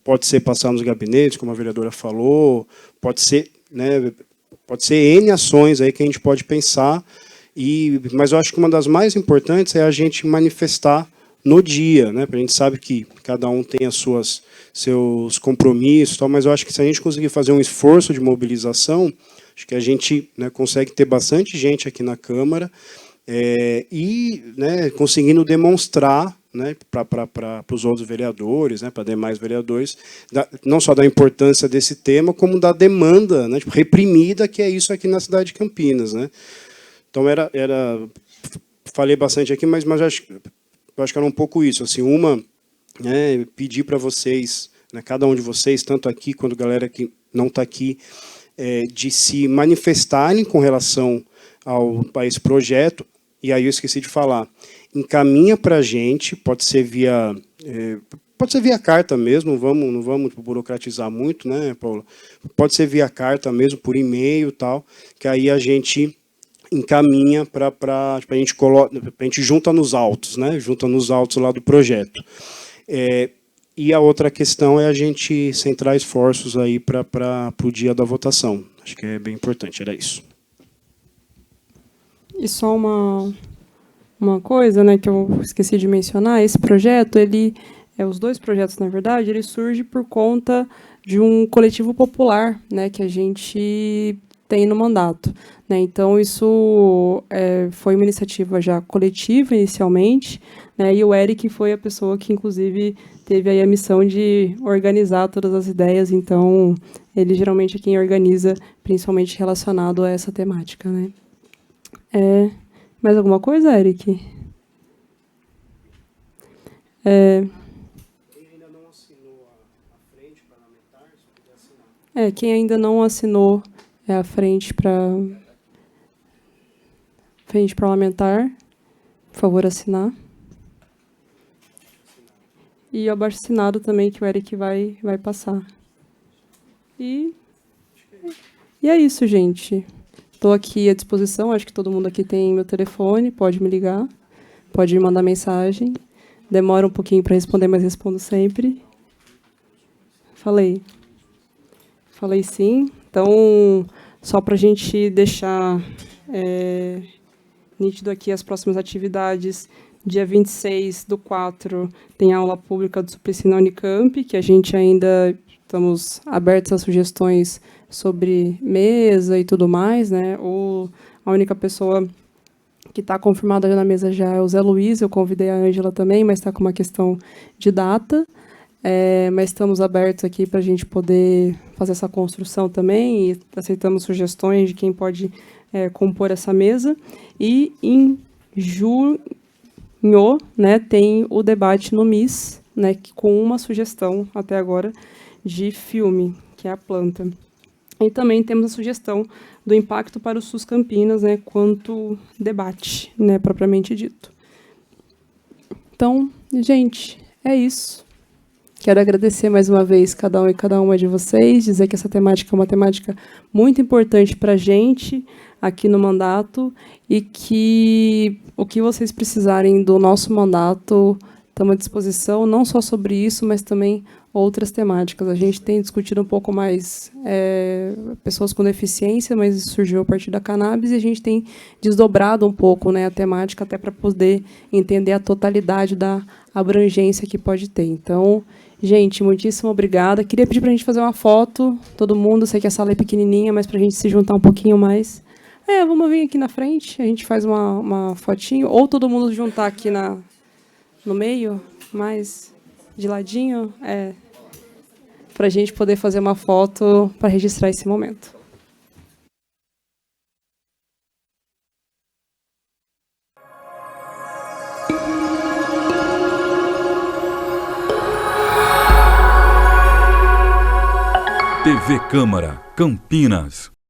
Pode ser passar nos gabinetes, como a vereadora falou, pode ser N ações aí que a gente pode pensar, mas eu acho que uma das mais importantes é a gente manifestar no dia, né? Porque a gente sabe que cada um tem seus compromissos, tal, mas eu acho que se a gente conseguir fazer um esforço de mobilização, acho que a gente, né, consegue ter bastante gente aqui na Câmara e, né, conseguindo demonstrar, né, para os outros vereadores, né, para demais vereadores, não só da importância desse tema, como da demanda, né, tipo, reprimida, que é isso aqui na cidade de Campinas, né. Então falei bastante aqui, mas eu acho que era um pouco isso, assim, né, pedir para vocês, né, cada um de vocês, tanto aqui quanto a galera que não está aqui, de se manifestarem com relação a esse projeto. E aí eu esqueci de falar, encaminha para a gente, pode ser via carta mesmo, não vamos burocratizar muito, né, Paula? Pode ser via carta mesmo, por e-mail e tal, que aí a gente encaminha para a gente junta nos autos, né, junta nos autos lá do projeto. E a outra questão é a gente centrar esforços aí para o dia da votação. Acho que é bem importante, era isso. E só uma coisa, né, que eu esqueci de mencionar, esse projeto, os dois projetos, na verdade, ele surge por conta de um coletivo popular, né, que a gente tem no mandato, né? Então, isso foi uma iniciativa já coletiva, inicialmente, né, e o Eric foi a pessoa que, inclusive, teve aí a missão de organizar todas as ideias, então, ele geralmente é quem organiza, principalmente relacionado a essa temática, né? Mais alguma coisa, Eric? Quem ainda não assinou a frente parlamentar, por favor, assinar. E o abaixo-assinado também, que o Eric vai passar. E é isso, gente. Estou aqui à disposição, acho que todo mundo aqui tem meu telefone, pode me ligar, pode me mandar mensagem. Demora um pouquinho para responder, mas respondo sempre. Falei sim. Então, só para a gente deixar nítido aqui as próximas atividades, dia 26/4 tem aula pública do Suplicy na Unicamp, que a gente ainda estamos abertos a sugestões sobre mesa e tudo mais, né? A única pessoa que está confirmada já na mesa já é o Zé Luiz, eu convidei a Ângela também, mas está com uma questão de data. Mas estamos abertos aqui para a gente poder fazer essa construção também e aceitamos sugestões de quem pode compor essa mesa. E em junho, né, tem o debate no MIS, né, com uma sugestão até agora de filme, que é a planta. E também temos a sugestão do impacto para o SUS Campinas, né, quanto debate, né, propriamente dito. Então, gente, é isso. Quero agradecer mais uma vez cada um e cada uma de vocês, dizer que essa temática é uma temática muito importante para a gente aqui no mandato e que o que vocês precisarem do nosso mandato, estamos à disposição, não só sobre isso, mas também outras temáticas. A gente tem discutido um pouco mais pessoas com deficiência, mas isso surgiu a partir da cannabis, e a gente tem desdobrado um pouco, né, a temática até para poder entender a totalidade da abrangência que pode ter. Então, gente, muitíssimo obrigada. Queria pedir para a gente fazer uma foto, todo mundo, sei que a sala é pequenininha, mas para a gente se juntar um pouquinho mais. Vamos vir aqui na frente, a gente faz uma fotinho, ou todo mundo juntar aqui no meio, mais de ladinho, para a gente poder fazer uma foto para registrar esse momento. TV Câmara, Campinas.